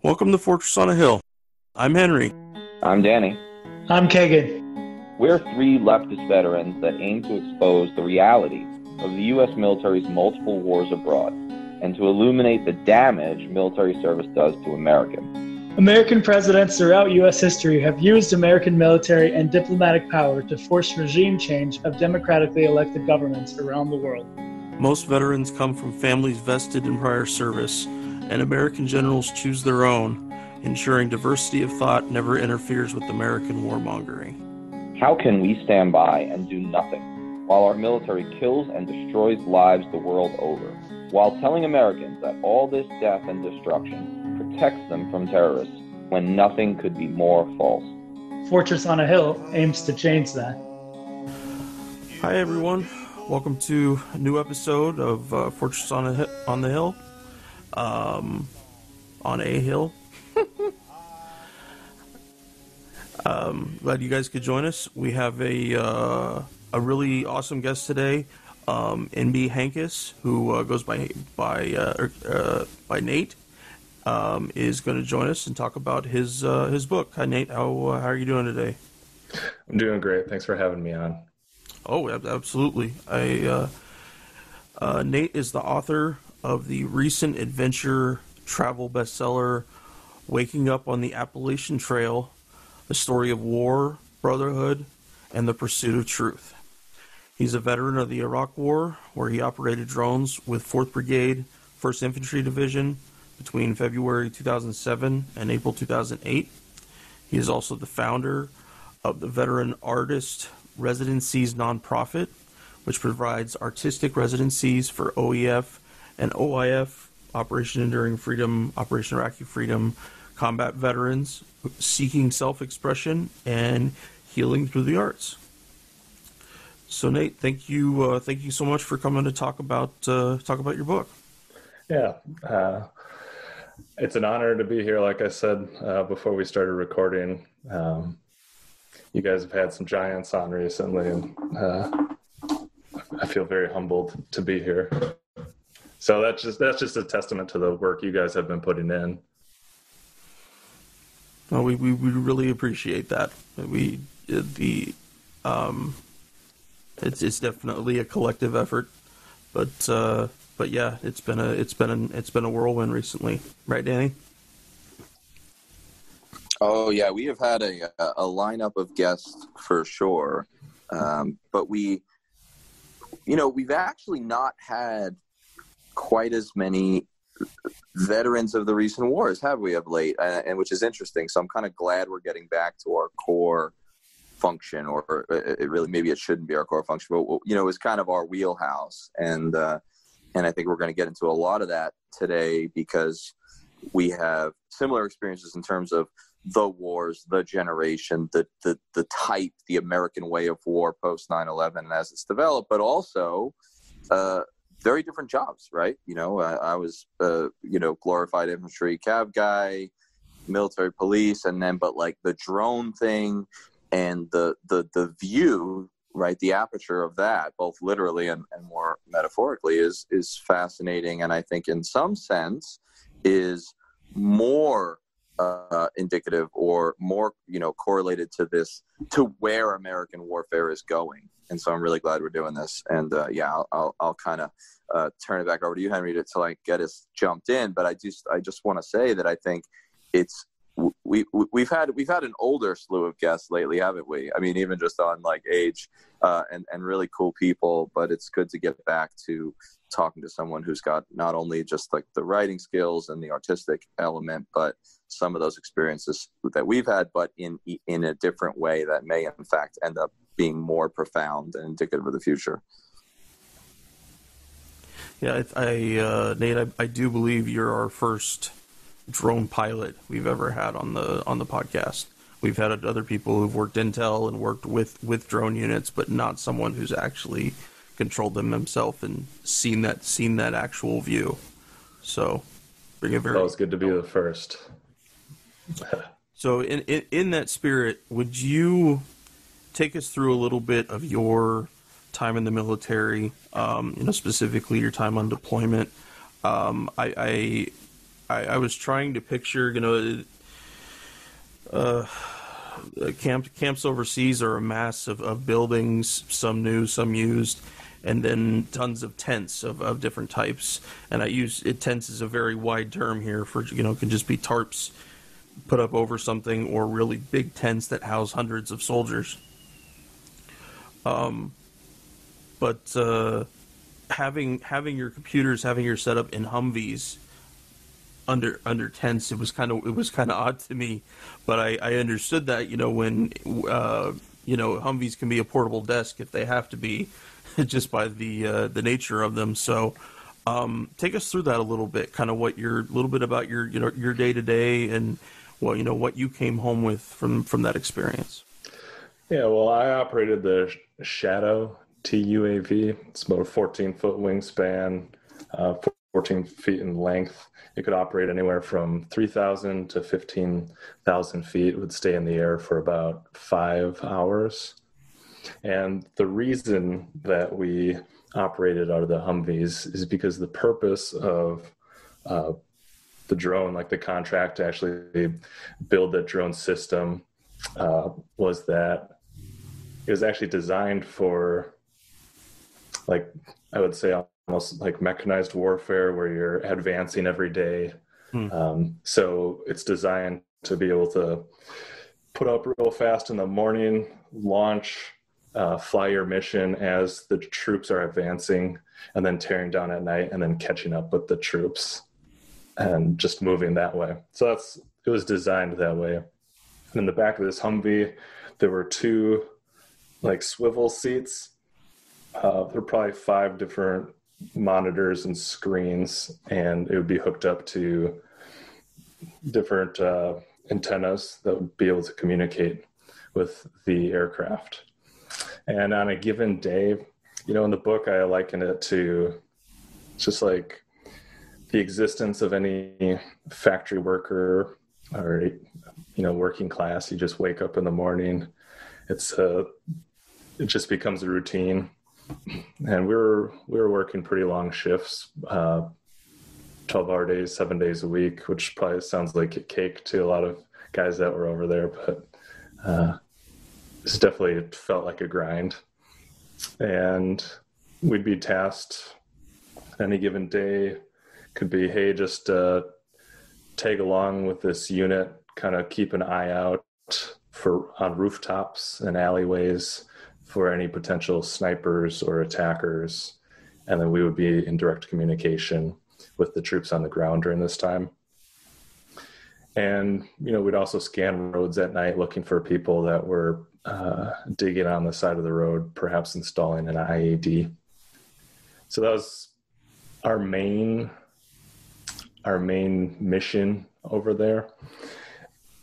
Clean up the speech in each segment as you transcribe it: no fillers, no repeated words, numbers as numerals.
Welcome to Fortress on a Hill. I'm Henry. I'm Danny. I'm Kagan. We're three leftist veterans that aim to expose the reality of the U.S. military's multiple wars abroad and to illuminate the damage military service does to Americans. American presidents throughout U.S. history have used American military and diplomatic power to force regime change of democratically elected governments around the world. Most veterans come from families vested in prior service, and American generals choose their own, ensuring diversity of thought never interferes with American warmongering. How can we stand by and do nothing while our military kills and destroys lives the world over, while telling Americans that all this death and destruction protects them from terrorists when nothing could be more false? Fortress on a Hill aims to change that. Hi everyone, welcome to a new episode of Fortress on the Hill. On a hill. Glad you guys could join us. We have a really awesome guest today, NB Hankus, who goes by Nate, is going to join us and talk about his book. Hi Nate, how are you doing today? I'm doing great. Thanks for having me on. Oh, absolutely. Nate is the author of the recent adventure travel bestseller, Waking Up on the Appalachian Trail, a story of war, brotherhood, and the pursuit of truth. He's a veteran of the Iraq War, where he operated drones with 4th Brigade, 1st Infantry Division between February 2007 and April 2008. He is also the founder of the Veteran Artist Residencies nonprofit, which provides artistic residencies for OEF and OIF, Operation Enduring Freedom, Operation Iraqi Freedom, combat veterans seeking self-expression and healing through the arts. So Nate, thank you so much for coming to talk about your book. Yeah, it's an honor to be here. Like I said before we started recording, you guys have had some giants on recently, and I feel very humbled to be here. So that's just a testament to the work you guys have been putting in. Well, we really appreciate that. It's definitely a collective effort, but yeah, it's been a whirlwind recently, right, Danny? Oh yeah, we have had a lineup of guests for sure, but we've actually not had quite as many veterans of the recent wars, have we, of late, and which is interesting. So I'm kind of glad we're getting back to our core function, or it really, maybe it shouldn't be our core function, but it's kind of our wheelhouse, and I think we're going to get into a lot of that today because we have similar experiences in terms of the wars, the generation, the type, the American way of war post 9/11 as it's developed, but also very different jobs, right? I was glorified infantry cav guy, military police, and then but the drone thing and the view, right, the aperture of that, both literally and more metaphorically, is fascinating, and I think in some sense is more indicative or more correlated to where American warfare is going. And so I'm really glad we're doing this. And I'll kind of turn it back over to you, Henry, to get us jumped in. But I just want to say that I think we've had an older slew of guests lately, haven't we? I mean, even just on age and really cool people. But it's good to get back to talking to someone who's got not only just the writing skills and the artistic element, but some of those experiences that we've had, but in a different way that may in fact end up being more profound and indicative of the future. Yeah, Nate, I do believe you're our first drone pilot we've ever had on the podcast. We've had other people who've worked intel and worked with drone units, but not someone who's actually controlled them himself and seen that actual view. So, it's good to be the first. So, in that spirit, would you take us through a little bit of your time in the military, specifically your time on deployment? I was trying to picture, camps overseas are a mass of buildings, some new, some used, and then tons of tents of different types. And tents is a very wide term here for, can just be tarps put up over something, or really big tents that house hundreds of soldiers. But having your computers, having your setup in Humvees under tents, it was kind of odd to me, but I understood that when Humvees can be a portable desk if they have to be, just by the nature of them. So take us through that a little bit, kind of little bit about your day to day, and what you came home with from that experience. Yeah, well, I operated the Shadow TUAV. It's about a 14-foot wingspan, 14 feet in length. It could operate anywhere from 3,000 to 15,000 feet. It would stay in the air for about 5 hours. And the reason that we operated out of the Humvees is because the purpose of the drone, like the contract to actually build that drone system, was that it was actually designed for, like, I would say almost like mechanized warfare, where you're advancing every day. So it's designed to be able to put up real fast in the morning, launch, fly your mission as the troops are advancing, and then tearing down at night, and then catching up with the troops and just moving that way. So it was designed that way. And in the back of this Humvee, there were 2 like swivel seats. There were probably 5 different monitors and screens, and it would be hooked up to different antennas that would be able to communicate with the aircraft. And on a given day, in the book, I liken it to just like the existence of any factory worker or, working class. You just wake up in the morning. It just becomes a routine. And we were working pretty long shifts, 12-hour days, 7 days a week, which probably sounds like a cake to a lot of guys that were over there, but this definitely felt like a grind. And we'd be tasked any given day, could be, hey, just tag along with this unit, kind of keep an eye out on rooftops and alleyways for any potential snipers or attackers. And then we would be in direct communication with the troops on the ground during this time. And, we'd also scan roads at night looking for people that were digging on the side of the road, perhaps installing an IED. So that was our main mission over there.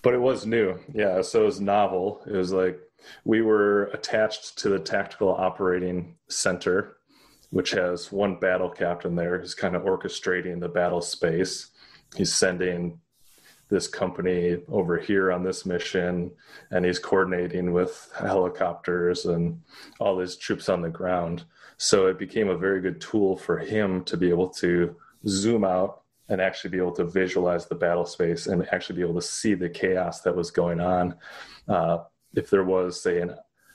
But it was new. Yeah, so it was novel. It was like we were attached to the Tactical Operating Center, which has one battle captain there who's kind of orchestrating the battle space. He's sending this company over here on this mission, and he's coordinating with helicopters and all these troops on the ground. So it became a very good tool for him to be able to zoom out and actually be able to visualize the battle space and actually be able to see the chaos that was going on. If there was, say,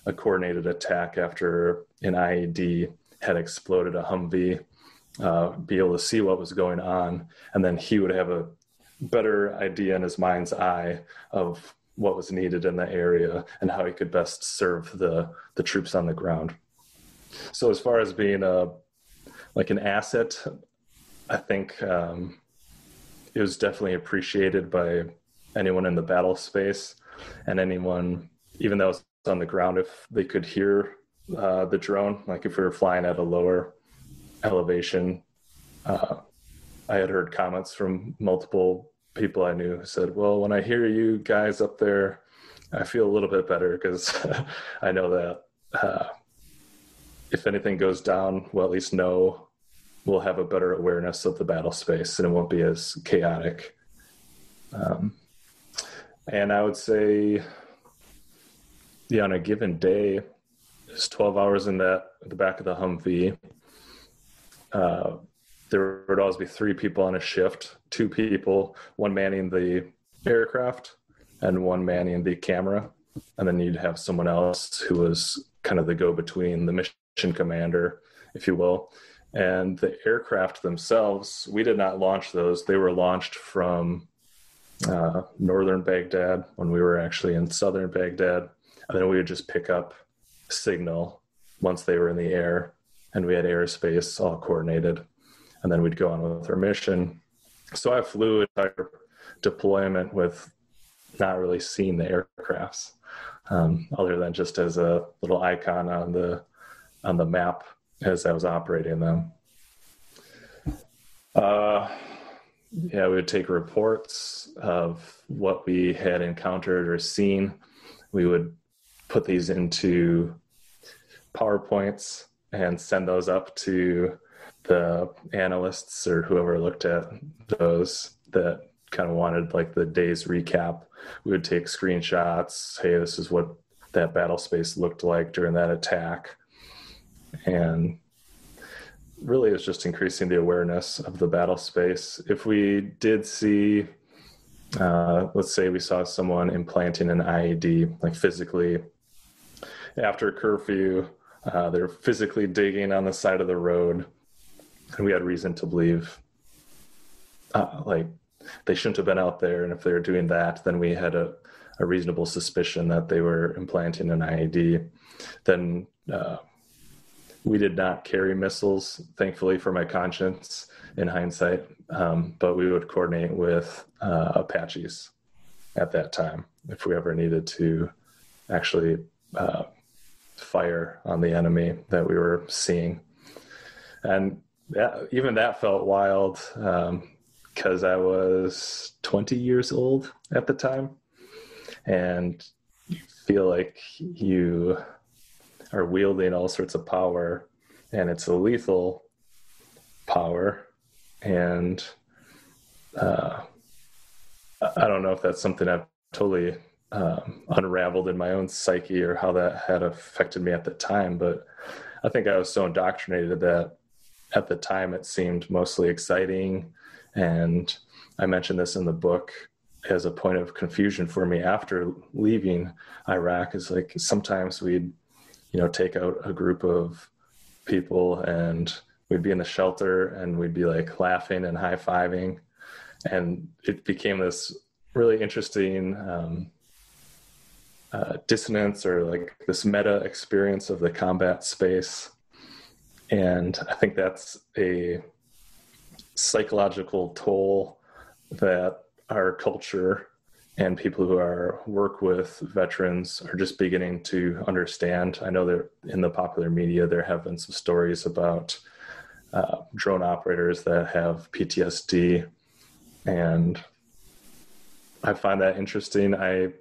a coordinated attack after an IED had exploded a Humvee, be able to see what was going on, and then he would have a better idea in his mind's eye of what was needed in the area and how he could best serve the troops on the ground. So as far as being an asset, I think it was definitely appreciated by anyone in the battle space, and anyone, even though it's on the ground, if they could hear the drone, like if we were flying at a lower elevation. I had heard comments from multiple people I knew who said, well, when I hear you guys up there, I feel a little bit better because I know that if anything goes down, we'll at least know we'll have a better awareness of the battle space and it won't be as chaotic. And I would say, yeah, on a given day, it's 12 hours in the back of the Humvee. there would always be 3 people on a shift, 2 people, one manning the aircraft and one manning the camera. And then you'd have someone else who was kind of the go-between, the mission commander, if you will. And the aircraft themselves, we did not launch those. They were launched from northern Baghdad when we were actually in southern Baghdad. And then we would just pick up signal once they were in the air, and we had airspace all coordinated. And then we'd go on with our mission. So I flew entire deployment with not really seeing the aircrafts, other than just as a little icon on the map as I was operating them. We would take reports of what we had encountered or seen. We would put these into PowerPoints and send those up to the analysts or whoever looked at those that kind of wanted like the day's recap. We would take screenshots. Hey, this is what that battle space looked like during that attack. And really it's just increasing the awareness of the battle space. If we did see, let's say we saw someone implanting an IED, like physically after curfew, they're physically digging on the side of the road, and we had reason to believe like they shouldn't have been out there. And if they were doing that, then we had a reasonable suspicion that they were implanting an IED. Then we did not carry missiles, thankfully, for my conscience in hindsight, but we would coordinate with Apaches at that time if we ever needed to actually fire on the enemy that we were seeing. And even that felt wild because I was 20 years old at the time, and you feel like you are wielding all sorts of power, and it's a lethal power. And I don't know if that's something I've totally unraveled in my own psyche or how that had affected me at the time, but I think I was so indoctrinated that at the time it seemed mostly exciting. And I mentioned this in the book as a point of confusion for me after leaving Iraq, is like sometimes we'd take out a group of people and we'd be in the shelter and we'd be like laughing and high-fiving. And it became this really interesting dissonance, or like this meta experience of the combat space. And I think that's a psychological toll that our culture and people who work with veterans are just beginning to understand. I know that in the popular media, there have been some stories about drone operators that have PTSD, and I find that interesting. I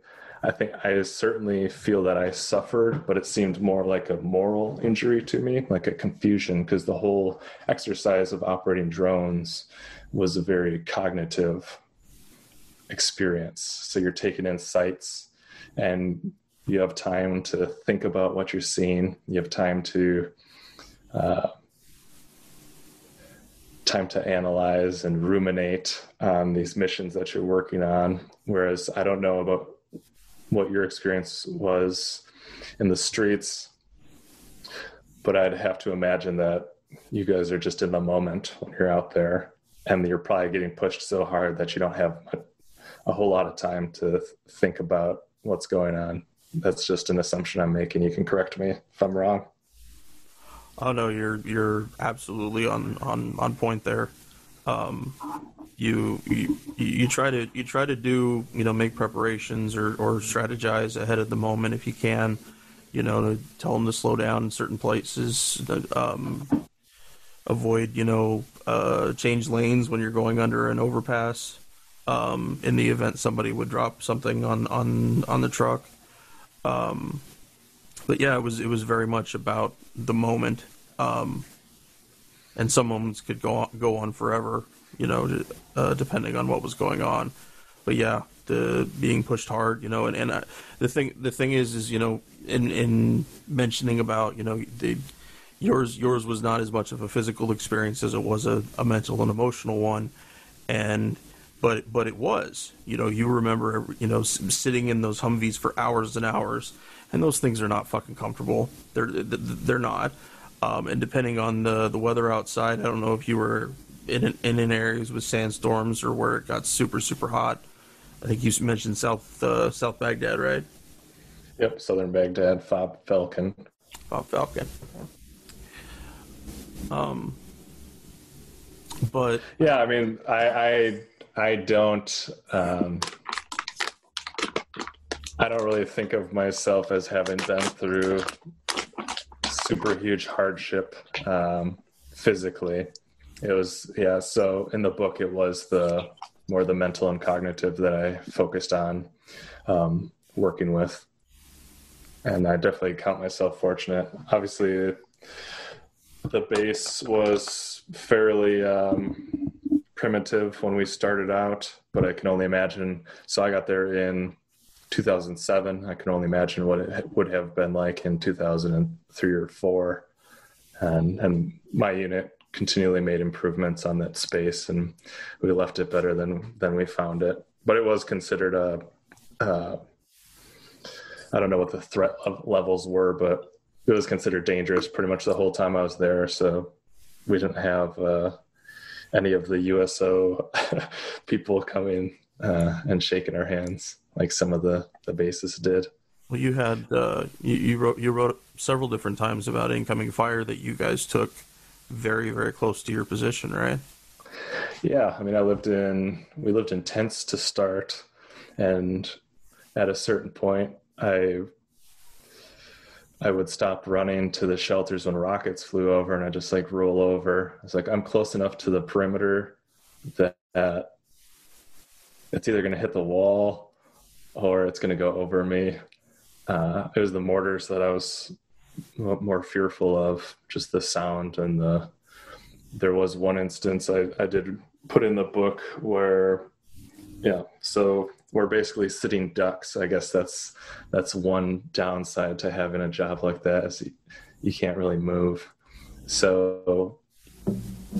think I certainly feel that I suffered, but it seemed more like a moral injury to me, like a confusion, because the whole exercise of operating drones was a very cognitive experience. So you're taking in sights and you have time to think about what you're seeing. You have time to analyze and ruminate on these missions that you're working on. Whereas I don't know about what your experience was in the streets, but I'd have to imagine that you guys are just in the moment when you're out there, and you're probably getting pushed so hard that you don't have a whole lot of time to think about what's going on. That's just an assumption I'm making. You can correct me if I'm wrong. Oh no, you're absolutely on point there. You try to do, make preparations or strategize ahead of the moment if you can, to tell them to slow down in certain places, avoid, change lanes when you're going under an overpass, in the event somebody would drop something on the truck. But yeah, it was very much about the moment, and some moments could go on forever, depending on what was going on. But yeah, the being pushed hard, the thing is, in mentioning about, yours was not as much of a physical experience as it was a mental and emotional one, but it was, you remember, sitting in those Humvees for hours and hours, and those things are not fucking comfortable. They're not. And depending on the weather outside, I don't know if you were in areas with sandstorms or where it got super, super hot. I think you mentioned South Baghdad, right? Yep, Southern Baghdad, Fob Falcon. But yeah, I mean, I don't really think of myself as having been through super huge hardship physically. It was, so in the book it was more the mental and cognitive that I focused on working with. And I definitely count myself fortunate. Obviously, the base was fairly primitive when we started out, but I can only imagine. So I got there in 2007. I can only imagine what it would have been like in 2003 or 4. And my unit continually made improvements on that space, and we left it better than we found it. But it was considered I don't know what the threat levels were, but it was considered dangerous pretty much the whole time I was there. So we didn't have any of the USO people coming and shaking our hands like some of the bases did. Well, you had you wrote several different times about incoming fire that you guys took very, very close to your position, right? Yeah, I mean, we lived in tents to start, and at a certain point, I would stop running to the shelters when rockets flew over, and I just like roll over. It's like I'm close enough to the perimeter that it's either going to hit the wall or it's going to go over me. It was the mortars that I was more fearful of, just the sound. And there was one instance I did put in the book where, so we're basically sitting ducks. I guess that's one downside to having a job like that, is you can't really move. So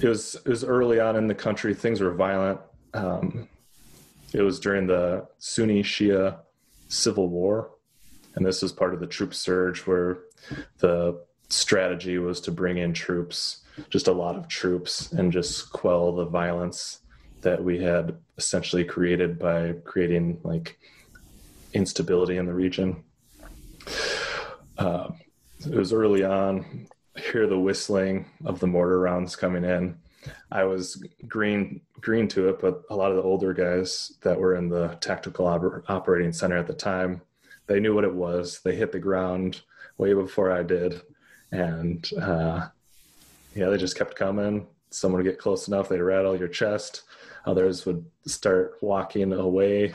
it was early on in the country. Things were violent. It was during the Sunni Shia civil war, and this was part of the troop surge where the strategy was to bring in troops, just a lot of troops, and just quell the violence that we had essentially created by creating like instability in the region. It was early on. I hear the whistling of the mortar rounds coming in. I was green to it, but a lot of the older guys that were in the tactical operating center at the time, they knew what it was. They hit the ground way before I did. And they just kept coming. Someone would get close enough, they'd rattle your chest. Others would start walking away,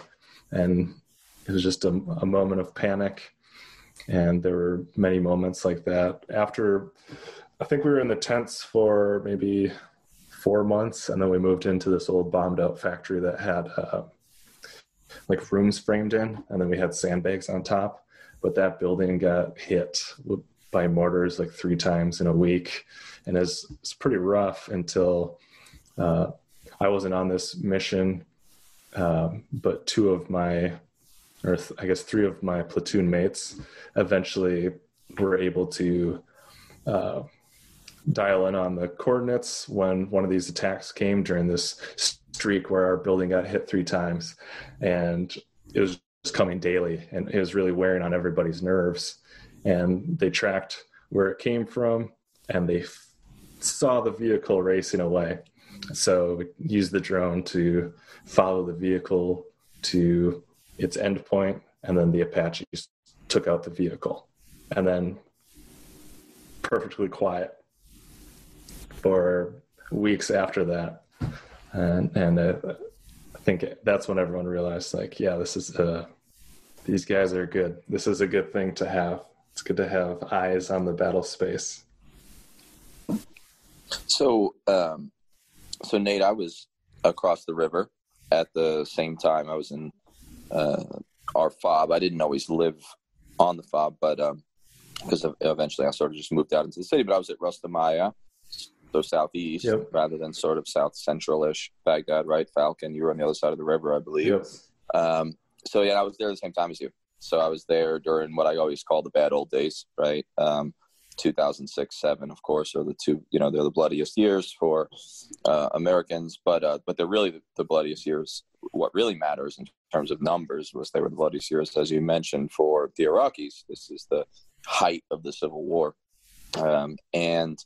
and it was just a moment of panic. And there were many moments like that. After, I think we were in the tents for maybe 4 months, and then we moved into this old bombed out factory that had like rooms framed in, and then we had sandbags on top. But that building got hit by mortars like 3 times in a week, and it's pretty rough until I wasn't on this mission, but 3 of my platoon mates eventually were able to dial in on the coordinates when one of these attacks came during this streak where our building got hit 3 times, and it was just coming daily, and it was really wearing on everybody's nerves. And they tracked where it came from, and they saw the vehicle racing away. So we used the drone to follow the vehicle to its end point, and then the Apaches took out the vehicle. And then perfectly quiet for weeks after that. And I think that's when everyone realized, like, yeah, this is these guys are good. This is a good thing to have. It's good to have eyes on the battle space. So Nate, I was across the river at the same time. I was in our FOB. I didn't always live on the FOB, but because eventually I sort of just moved out into the city. But I was at Ras Maya, so southeast, rather than sort of south central-ish Baghdad, right? Falcon, you were on the other side of the river, I believe. So yeah, I was there at the same time as you. So I was there during what I always call the bad old days, right? 2006, 7, of course, are the two, they're the bloodiest years for Americans, but they're really the bloodiest years. What really matters in terms of numbers was they were the bloodiest years, as you mentioned, for the Iraqis. This is the height of the Civil War. And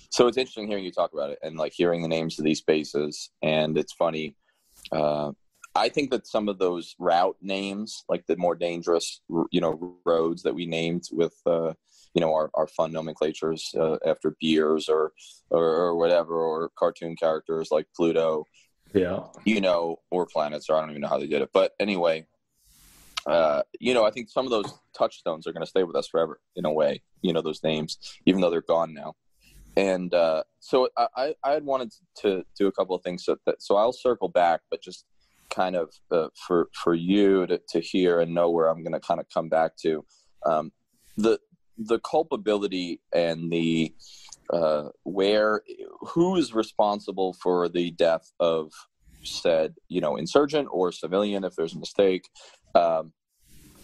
so it's interesting hearing you talk about it and like hearing the names of these bases. And it's funny. I think that some of those route names, like the more dangerous, roads that we named with, our fun nomenclatures after beers or whatever, or cartoon characters like Pluto, or planets, or I don't even know how they did it. But anyway, I think some of those touchstones are going to stay with us forever in a way, those names, even though they're gone now. And so I had wanted to do a couple of things. So I'll circle back, but just kind of for you to hear and know where I'm going to kind of come back to the culpability and the who is responsible for the death of said insurgent or civilian if there's a mistake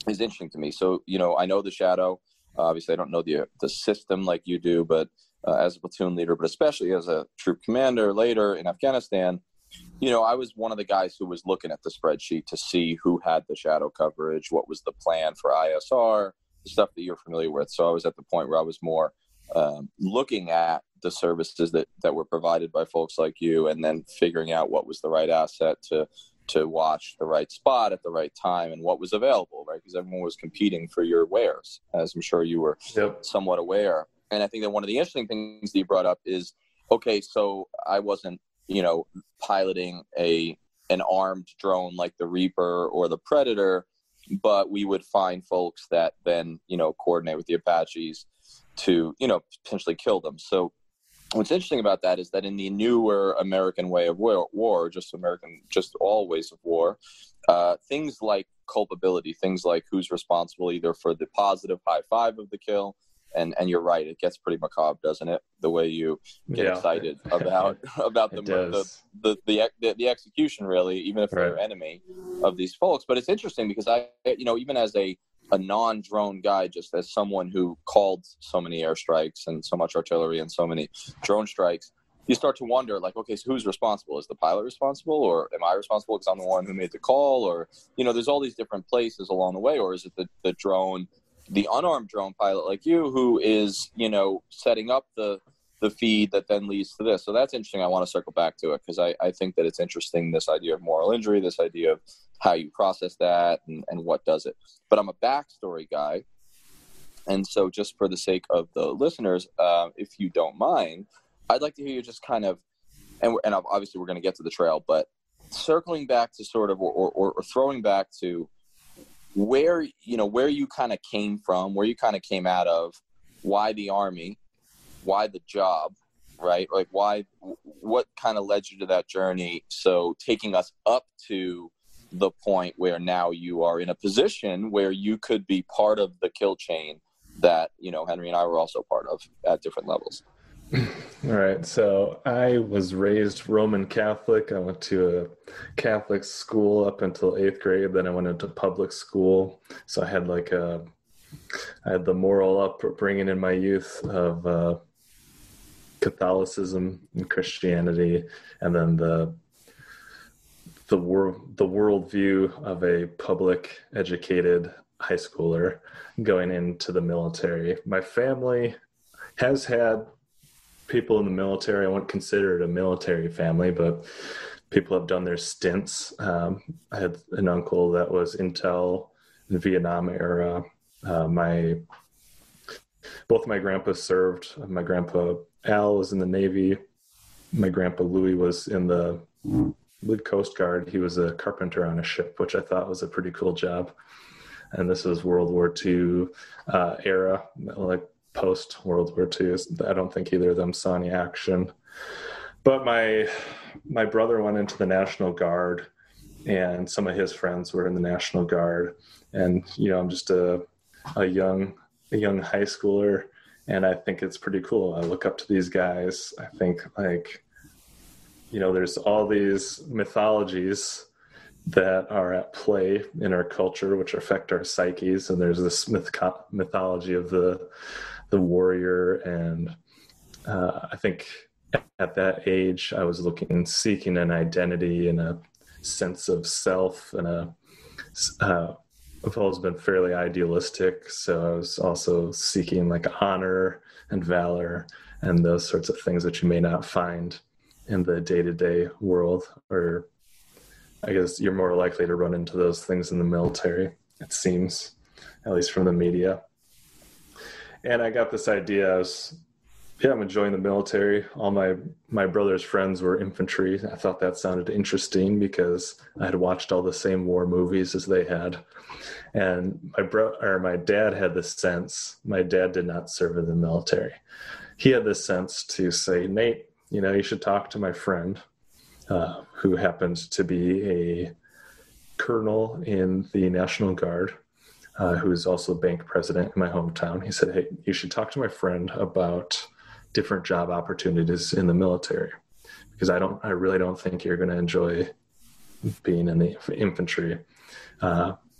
is interesting to me. So I know the shadow. Obviously I don't know the system like you do, but as a platoon leader, but especially as a troop commander later in Afghanistan, I was one of the guys who was looking at the spreadsheet to see who had the shadow coverage, what was the plan for ISR, the stuff that you're familiar with. So I was at the point where I was more looking at the services that were provided by folks like you, and then figuring out what was the right asset to watch the right spot at the right time and what was available, right? Because everyone was competing for your wares, as I'm sure you were somewhat aware. And I think that one of the interesting things that you brought up is, okay, so I wasn't, piloting an armed drone like the Reaper or the Predator, but we would find folks that then, coordinate with the Apaches to, potentially kill them. So what's interesting about that is that in the newer American way of war, just all ways of war, things like culpability, things like who's responsible either for the positive high five of the kill, and you're right, it gets pretty macabre, doesn't it? The way you get excited about the execution, really, even if they're enemy of these folks. But it's interesting because I, even as a non-drone guy, just as someone who called so many airstrikes and so much artillery and so many drone strikes, you start to wonder, like, okay, so who's responsible? Is the pilot responsible, or am I responsible because I'm the one who made the call? Or, there's all these different places along the way. Or is it the drone, the unarmed drone pilot like you, who is, setting up the feed that then leads to this? So that's interesting. I want to circle back to it because I think that it's interesting, this idea of moral injury, this idea of how you process that and what does it. But I'm a backstory guy. And so just for the sake of the listeners, if you don't mind, I'd like to hear you just kind of, and obviously we're going to get to the trail, but circling back to sort of, or throwing back to where you kind of came from, where you kind of came out of, why the Army, why the job, right? Like what kind of led you to that journey? So taking us up to the point where now you are in a position where you could be part of the kill chain that, Henry and I were also part of at different levels. All right. So I was raised Roman Catholic. I went to a Catholic school up until 8th grade. Then I went into public school. So I had I had the moral upbringing in my youth of Catholicism and Christianity, and then the worldview of a public educated high schooler going into the military. My family has had people in the military. I wouldn't consider it a military family, but people have done their stints. I had an uncle that was intel in Vietnam era. Both my grandpas served. My grandpa Al was in the Navy. My grandpa Louis was in the Coast Guard. He was a carpenter on a ship, which I thought was a pretty cool job. And this was World War II era, like post World War II. I don't think either of them saw any action. But my brother went into the National Guard, and some of his friends were in the National Guard. And, I'm just a young a young high schooler, and I think it's pretty cool. I look up to these guys. I think, like, there's all these mythologies that are at play in our culture, which affect our psyches. And there's this mythology of the warrior. And I think at that age, I was seeking an identity and a sense of self, and I've always been fairly idealistic. So I was also seeking like honor and valor and those sorts of things that you may not find in the day-to-day world, or I guess you're more likely to run into those things in the military, it seems, at least from the media. And I got this idea. I'm enjoying the military. All my brother's friends were infantry. I thought that sounded interesting because I had watched all the same war movies as they had. And my dad had this sense. My dad did not serve in the military. He had this sense to say, Nate, you should talk to my friend, who happened to be a colonel in the National Guard, who is also a bank president in my hometown. He said, hey, you should talk to my friend about different job opportunities in the military, because I really don't think you're going to enjoy being in the infantry.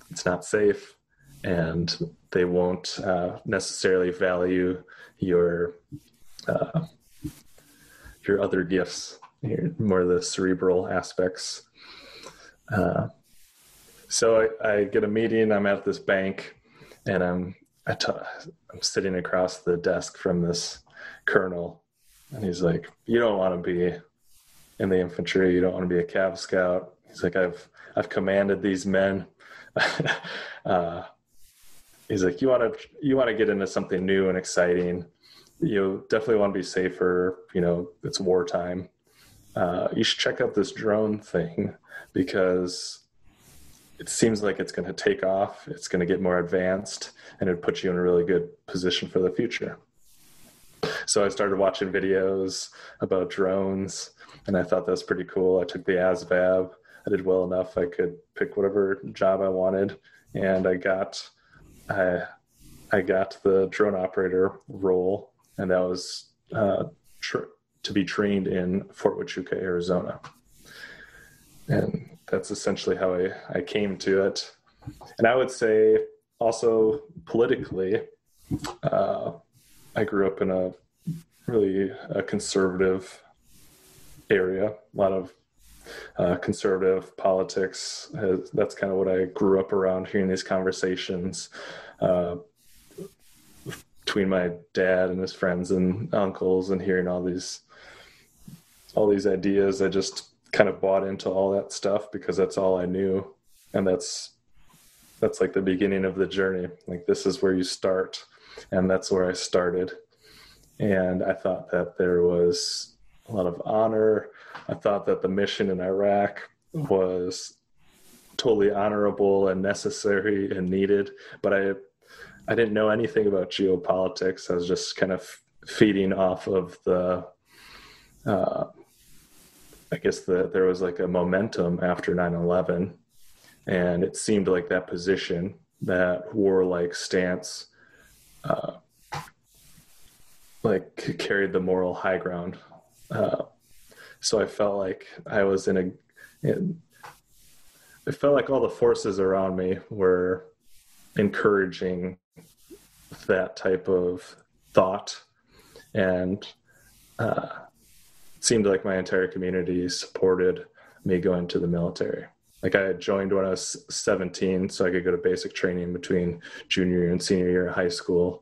It's not safe, and they won't necessarily value your other gifts, more the cerebral aspects. So I get a meeting. I'm at this bank, and I'm sitting across the desk from this colonel, and he's like, "You don't want to be in the infantry. You don't want to be a Cav Scout." He's like, "I've commanded these men." He's like, "You want to get into something new and exciting. You definitely want to be safer. It's wartime. You should check out this drone thing, because it seems like it's going to take off. It's going to get more advanced, and it puts you in a really good position for the future." So I started watching videos about drones, and I thought that was pretty cool. I took the ASVAB. I did well enough. I could pick whatever job I wanted, and I got the drone operator role, and that was to be trained in Fort Huachuca, Arizona. And that's essentially how I came to it. And I would say also politically, I grew up in a really conservative area, a lot of conservative politics. That's kind of what I grew up around, hearing these conversations between my dad and his friends and uncles, and hearing all these ideas. I just kind of bought into all that stuff because that's all I knew. And that's like the beginning of the journey. Like, this is where you start. And that's where I started. And I thought that there was a lot of honor. I thought that the mission in Iraq was totally honorable and necessary and needed. But I didn't know anything about geopolitics. I was just kind of feeding off of the, I guess there was like a momentum after 9/11. And it seemed like that position, that warlike stance, like carried the moral high ground. So I felt like I was it felt like all the forces around me were encouraging that type of thought. And it seemed like my entire community supported me going to the military. Like, I had joined when I was 17, so I could go to basic training between junior year and senior year of high school.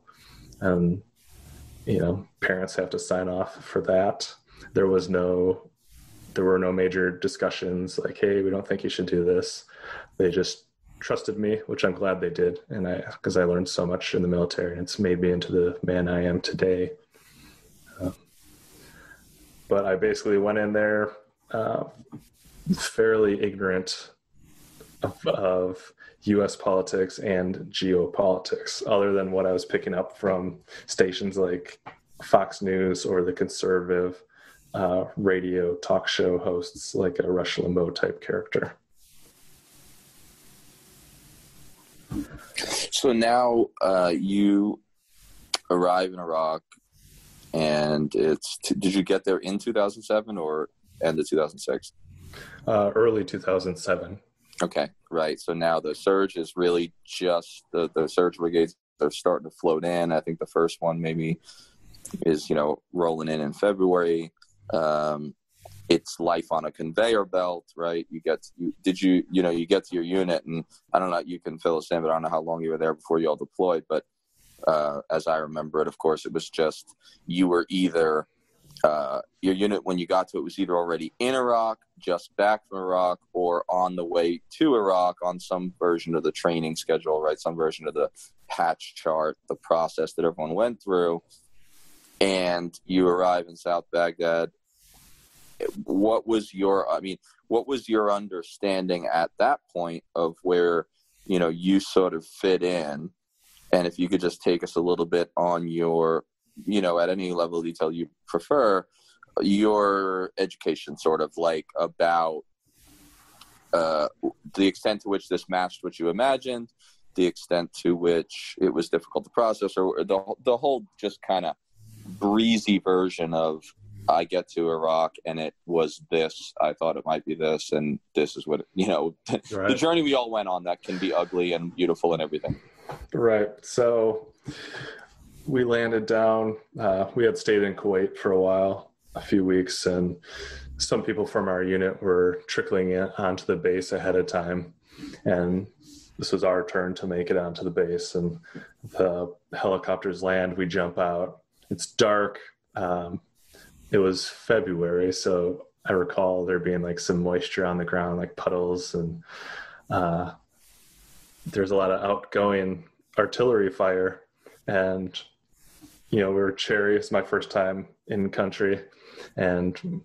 Parents have to sign off for that. There were no major discussions like, hey, we don't think you should do this. They just trusted me, which I'm glad they did. And because I learned so much in the military, and it's made me into the man I am today. But I basically went in there fairly ignorant of U.S. politics and geopolitics, other than what I was picking up from stations like Fox News or the conservative radio talk show hosts like a Rush Limbaugh type character. So now you arrive in Iraq, and did you get there in 2007 or end of 2006? Early 2007. Okay, right. So now the surge is really just the surge brigades are starting to float in. I think the first one maybe is, rolling in February. It's life on a conveyor belt, right? You get to your unit, and I don't know, you can fill us in, but I don't know how long you were there before you all deployed. But as I remember it, of course, it was just, you were either, your unit when you got to it was either already in Iraq, just back from Iraq, or on the way to Iraq on some version of the training schedule, right? Some version of the patch chart, the process that everyone went through. And you arrive in South Baghdad. What was your understanding at that point of where, you sort of fit in? And if you could just take us a little bit on your, at any level of detail you prefer, your education, sort of like about the extent to which this matched what you imagined, the extent to which it was difficult to process, or the whole just kind of breezy version of, I get to Iraq and it was this, I thought it might be this, and this is what, right. The journey we all went on that can be ugly and beautiful and everything. Right. So we landed down, we had stayed in Kuwait for a while, a few weeks, and some people from our unit were trickling in onto the base ahead of time. And this was our turn to make it onto the base, and the helicopters land, we jump out. It's dark. It was February, so I recall there being like some moisture on the ground, like puddles, and there's a lot of outgoing artillery fire. And, we were cherry. It's my first time in country. And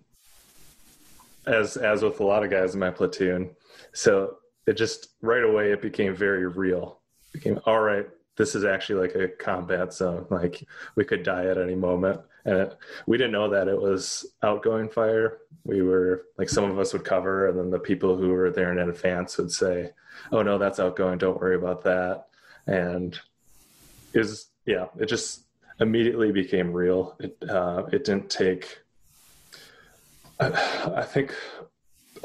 as with a lot of guys in my platoon, so it just right away, it became very real. It became, all right, this is actually like a combat zone. Like we could die at any moment. And we didn't know that it was outgoing fire. We were like, some of us would cover, and then the people who were there in advance would say, oh no, that's outgoing, don't worry about that. And it just immediately became real. It didn't take, I think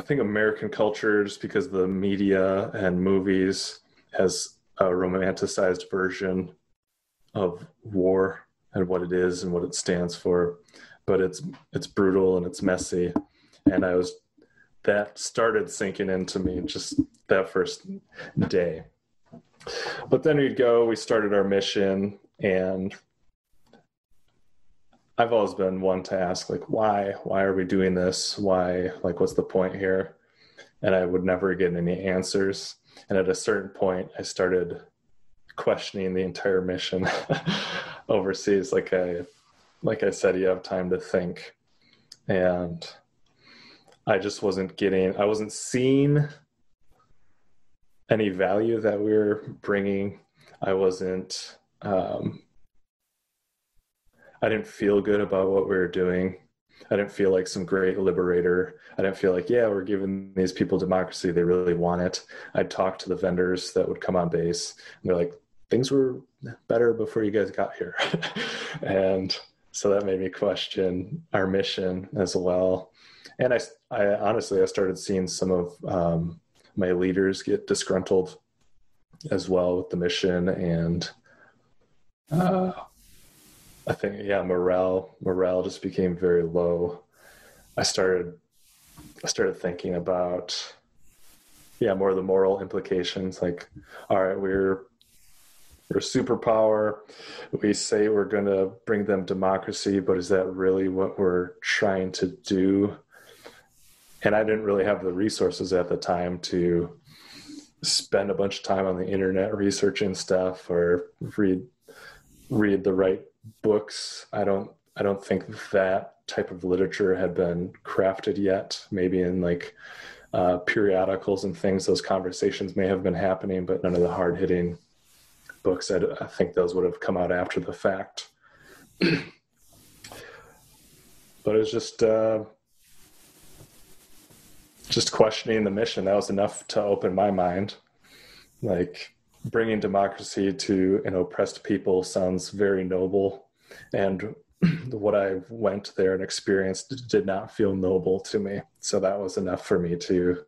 American culture, just because the media and movies, has a romanticized version of war and what it is and what it stands for, but it's brutal and it's messy. And that started sinking into me just that first day. But then we started our mission, and I've always been one to ask, like, why are we doing this? Why, like, what's the point here? And I would never get any answers. And at a certain point, I started questioning the entire mission overseas. Like I said, you have time to think. And I just wasn't seeing any value that we were bringing. I didn't feel good about what we were doing. I didn't feel like some great liberator. I didn't feel like, yeah, we're giving these people democracy. They really want it. I'd talk to the vendors that would come on base, and they're like, things were better before you guys got here. And so that made me question our mission as well. And I honestly started seeing some of my leaders get disgruntled as well with the mission. And I think, morale just became very low. I started thinking about, more of the moral implications. Like, all right, we're a superpower. We say we're going to bring them democracy, but is that really what we're trying to do? And I didn't really have the resources at the time to spend a bunch of time on the internet researching stuff or read the right books. I don't think that type of literature had been crafted yet. Maybe in like periodicals and things, those conversations may have been happening, but none of the hard-hitting books. I think those would have come out after the fact. But it was just questioning the mission. That was enough to open my mind. Like, bringing democracy to an oppressed people sounds very noble, and what I went there and experienced did not feel noble to me. So that was enough for me to,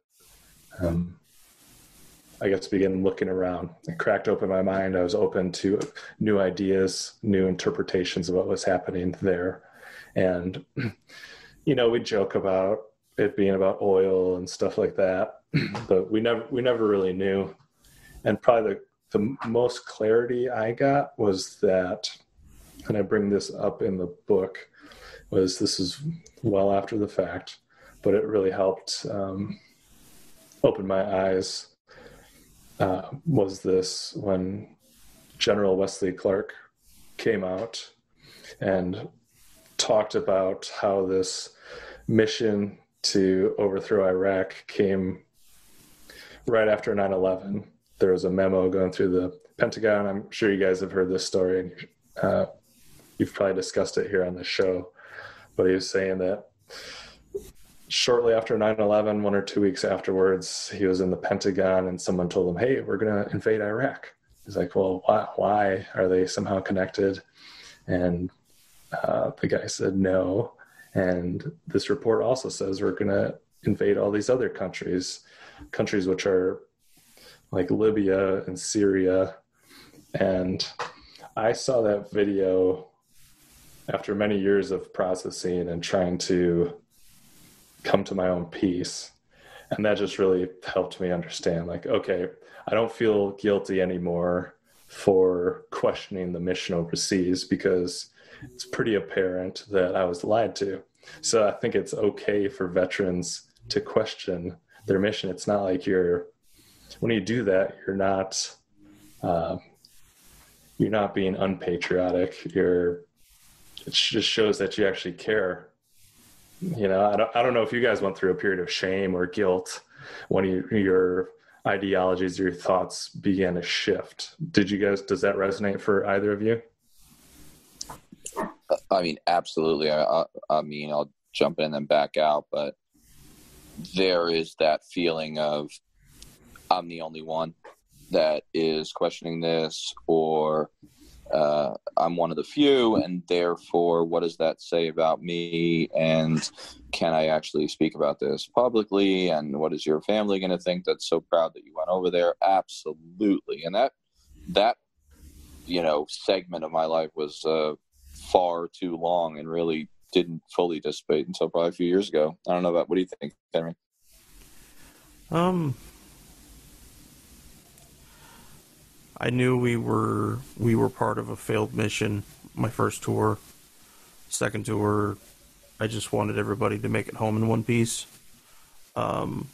I guess, begin looking around. It cracked open my mind. I was open to new ideas, new interpretations of what was happening there. And, we joke about it being about oil and stuff like that, but we never really knew. And probably the most clarity I got was that, and I bring this up in the book, this is well after the fact, but it really helped open my eyes, was this when General Wesley Clark came out and talked about how this mission to overthrow Iraq came right after 9/11. There was a memo going through the Pentagon. I'm sure you guys have heard this story, and you've probably discussed it here on the show. But he was saying that shortly after 9/11, 1 or 2 weeks afterwards, he was in the Pentagon and someone told him, "Hey, we're going to invade Iraq." He's like, "Well, why? Are they somehow connected?" And the guy said no. And this report also says we're going to invade all these other countries which are like Libya and Syria. And I saw that video after many years of processing and trying to come to my own peace. And that just really helped me understand, like, okay, I don't feel guilty anymore for questioning the mission overseas because it's pretty apparent that I was lied to. So I think it's okay for veterans to question their mission. It's not like when you do that, you're not being unpatriotic. It just shows that you actually care. I don't know if you guys went through a period of shame or guilt when your ideologies, your thoughts began to shift. Does that resonate for either of you? I mean, absolutely. I mean, I'll jump in and then back out, but there is that feeling of I'm the only one that is questioning this, or I'm one of the few, and therefore, what does that say about me? And can I actually speak about this publicly? And what is your family going to think that's so proud that you went over there? Absolutely. And that segment of my life was far too long and really didn't fully dissipate until probably a few years ago. I don't know what do you think, Henry? I knew we were part of a failed mission. My first tour, second tour, I just wanted everybody to make it home in one piece. Also,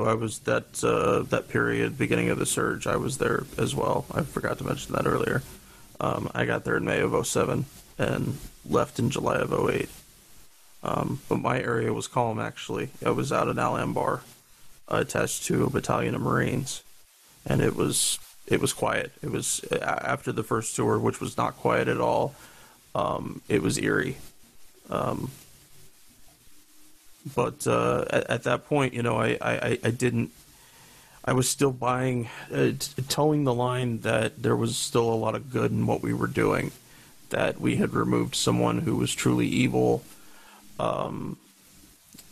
I was that period, beginning of the surge, I was there as well. I forgot to mention that earlier. I got there in May of 2007 and left in July of 2008. But my area was calm, actually. I was out in Al-Anbar, attached to a battalion of Marines. And it was quiet. It was after the first tour, which was not quiet at all. It was eerie. But at that point, I was still towing the line that there was still a lot of good in what we were doing, that we had removed someone who was truly evil,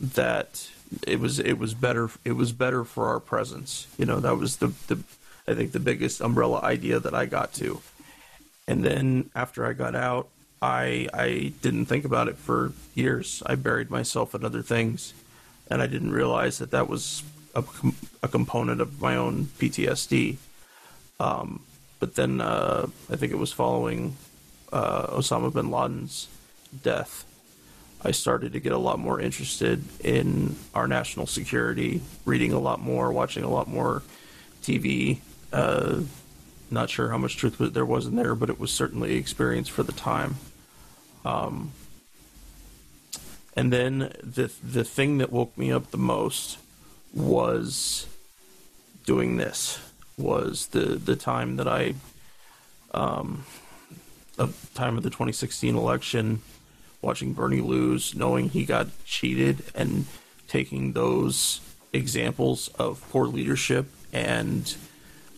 that it was better for our presence. That was I think the biggest umbrella idea that I got to. And then after I got out, I didn't think about it for years. I buried myself in other things, and I didn't realize that was a component of my own PTSD. But then I think it was following Osama bin Laden's death, I started to get a lot more interested in our national security, reading a lot more, watching a lot more TV. Not sure how much truth there was in there, but it was certainly experience for the time. And then the thing that woke me up the most was doing this. Was the time that time of the 2016 election, watching Bernie lose, knowing he got cheated, and taking those examples of poor leadership and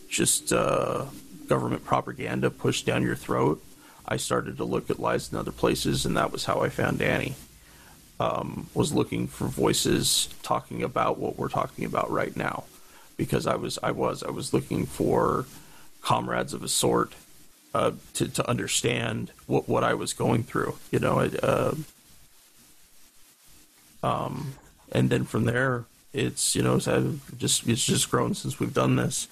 just government propaganda pushed down your throat, I started to look at lies in other places, and that was how I found Danny. Was looking for voices talking about what we're talking about right now, because I was looking for comrades of a sort to understand what I was going through, you know. And then from there, it's, you know, it's just grown since we've done this.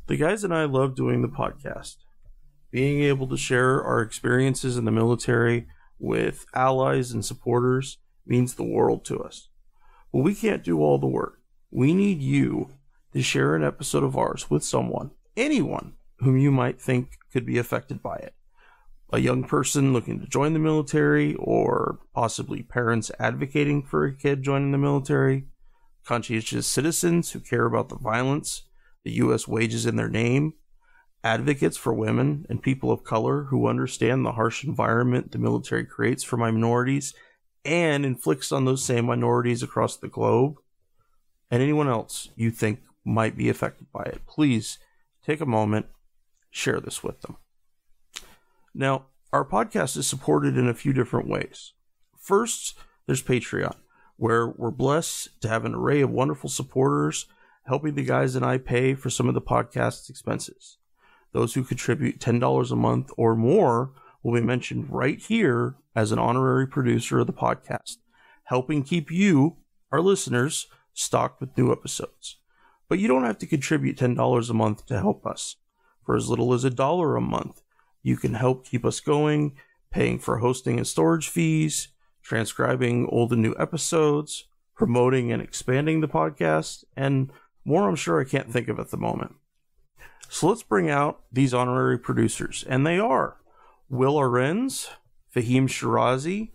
The guys and I love doing the podcast. Being able to share our experiences in the military with allies and supporters means the world to us. But we can't do all the work. We need you to share an episode of ours with someone, anyone whom you might think could be affected by it. A young person looking to join the military, or possibly parents advocating for a kid joining the military, conscientious citizens who care about the violence the U.S. wages in their name, advocates for women and people of color who understand the harsh environment the military creates for minorities and inflicts on those same minorities across the globe, and anyone else you think might be affected by it. Please take a moment, share this with them. Now, our podcast is supported in a few different ways. First, there's Patreon, where we're blessed to have an array of wonderful supporters helping the guys and I pay for some of the podcast's expenses. Those who contribute $10 a month or more will be mentioned right here as an honorary producer of the podcast, helping keep you, our listeners, stocked with new episodes. But you don't have to contribute $10 a month to help us. For as little as $1 a month, you can help keep us going, paying for hosting and storage fees, transcribing old and new episodes, promoting and expanding the podcast, and more I'm sure I can't think of at the moment. So let's bring out these honorary producers, and they are Will Arens, Fahim Shirazi,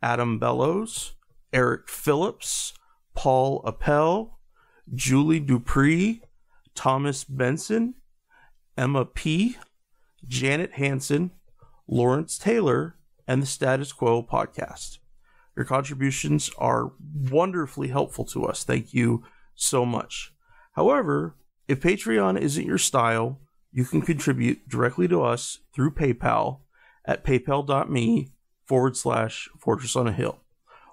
Adam Bellows, Eric Phillips, Paul Appel, Julie Dupree, Thomas Benson, Emma P., Janet Hansen, Lawrence Taylor, and the Status Quo podcast. Your contributions are wonderfully helpful to us. Thank you so much. However, if Patreon isn't your style, you can contribute directly to us through PayPal at paypal.me/Fortress on a Hill.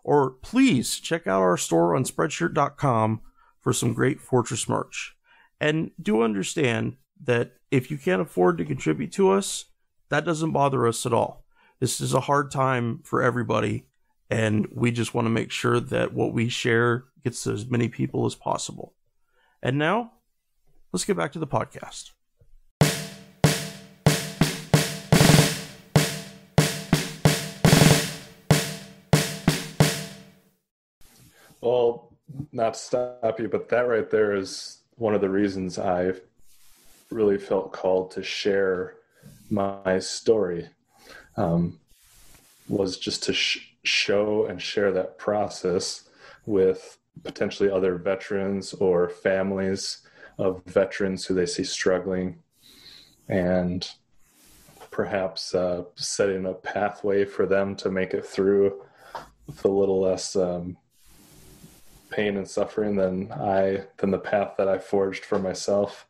Or please check out our store on Spreadshirt.com for some great Fortress merch. And do understand that if you can't afford to contribute to us, that doesn't bother us at all. This is a hard time for everybody, and we just want to make sure that what we share gets to as many people as possible. And now, let's get back to the podcast. Well, not to stop you, but that right there is one of the reasons I really felt called to share my story, was just to show and share that process with potentially other veterans or families of veterans who they see struggling, and perhaps setting a pathway for them to make it through with a little less pain and suffering than the path that I forged for myself.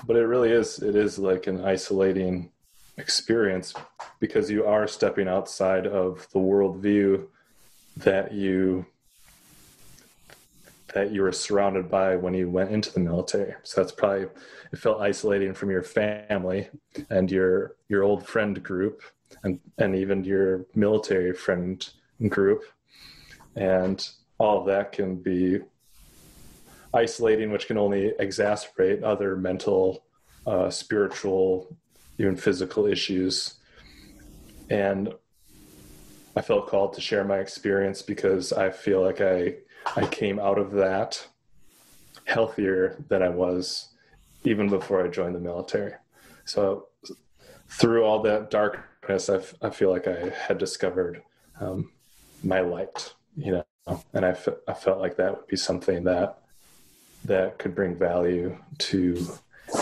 But it is like an isolating experience, because you are stepping outside of the worldview that you were surrounded by when you went into the military. So it felt isolating from your family and your old friend group and even your military friend group. And all of that can be isolating, which can only exacerbate other mental, spiritual, even physical issues. And I felt called to share my experience because I feel like I came out of that healthier than I was even before I joined the military. So through all that darkness, I feel like I had discovered my light, and I felt like that would be something that could bring value to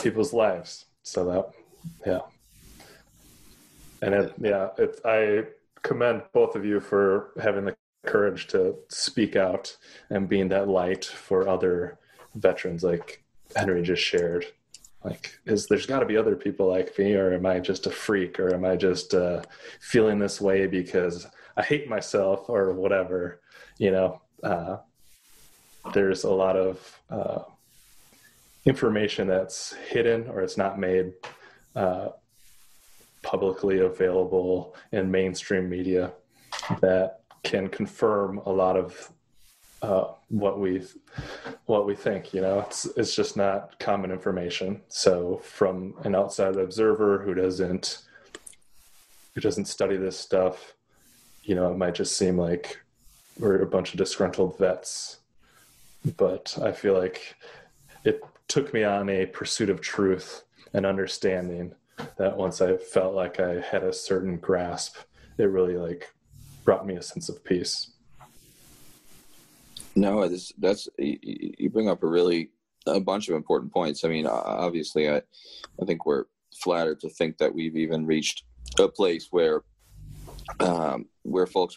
people's lives. So that, yeah. And I commend both of you for having the courage to speak out and being that light for other veterans like Henry just shared. Like, there's got to be other people like me, or am I just a freak, or am I just feeling this way because I hate myself or whatever? There's a lot of information that's hidden, or it's not made publicly available in mainstream media that can confirm a lot of what we think. It's just not common information. So from an outside observer who doesn't study this stuff, it might just seem like we're a bunch of disgruntled vets. But I feel like it took me on a pursuit of truth and understanding that once I felt like I had a certain grasp, it really brought me a sense of peace. No, that's you bring up a bunch of important points. I mean, obviously, I think we're flattered to think that we've even reached a place where folks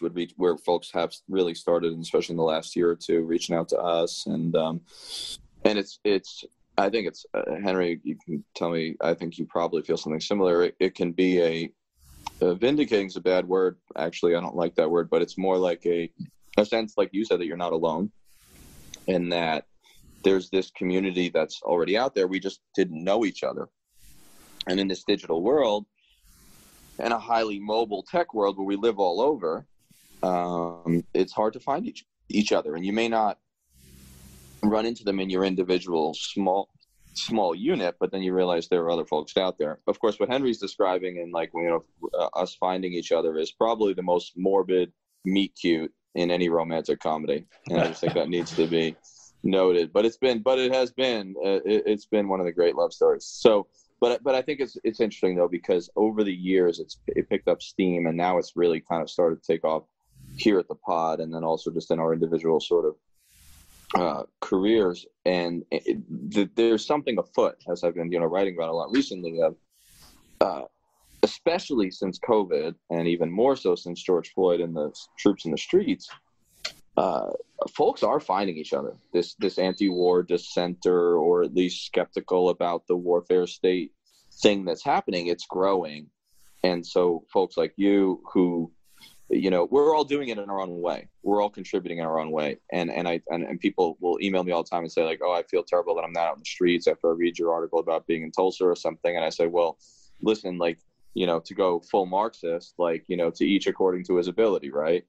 have really started, and especially in the last year or two, reaching out to us, and it's. I think it's Henry. You can tell me. I think you probably feel something similar. It can be vindicating is a bad word. Actually, I don't like that word, but it's more like a sense, like you said, that you're not alone, and that there's this community that's already out there. We just didn't know each other. And in this digital world, and a highly mobile tech world where we live all over, it's hard to find each other. And you may not run into them in your individual small unit, but then you realize there are other folks out there. Of course, what Henry's describing and us finding each other is probably the most morbid meet cute in any romantic comedy, and I just think that needs to be noted. But it's been one of the great love stories. So, but I think it's interesting though, because over the years it picked up steam, and now it's really kind of started to take off here at the pod, and then also just in our individual sort of careers. And there's something afoot, as I've been writing about a lot recently, of especially since COVID, and even more so since George Floyd and the troops in the streets, folks are finding each other. This anti-war dissenter, or at least skeptical about the warfare state thing that's happening, it's growing. And so folks like you who, we're all doing it in our own way. We're all contributing in our own way. And people will email me all the time and say like, oh, I feel terrible that I'm not out in the streets after I read your article about being in Tulsa or something. And I say, well, listen, to go full Marxist, to each according to his ability, right?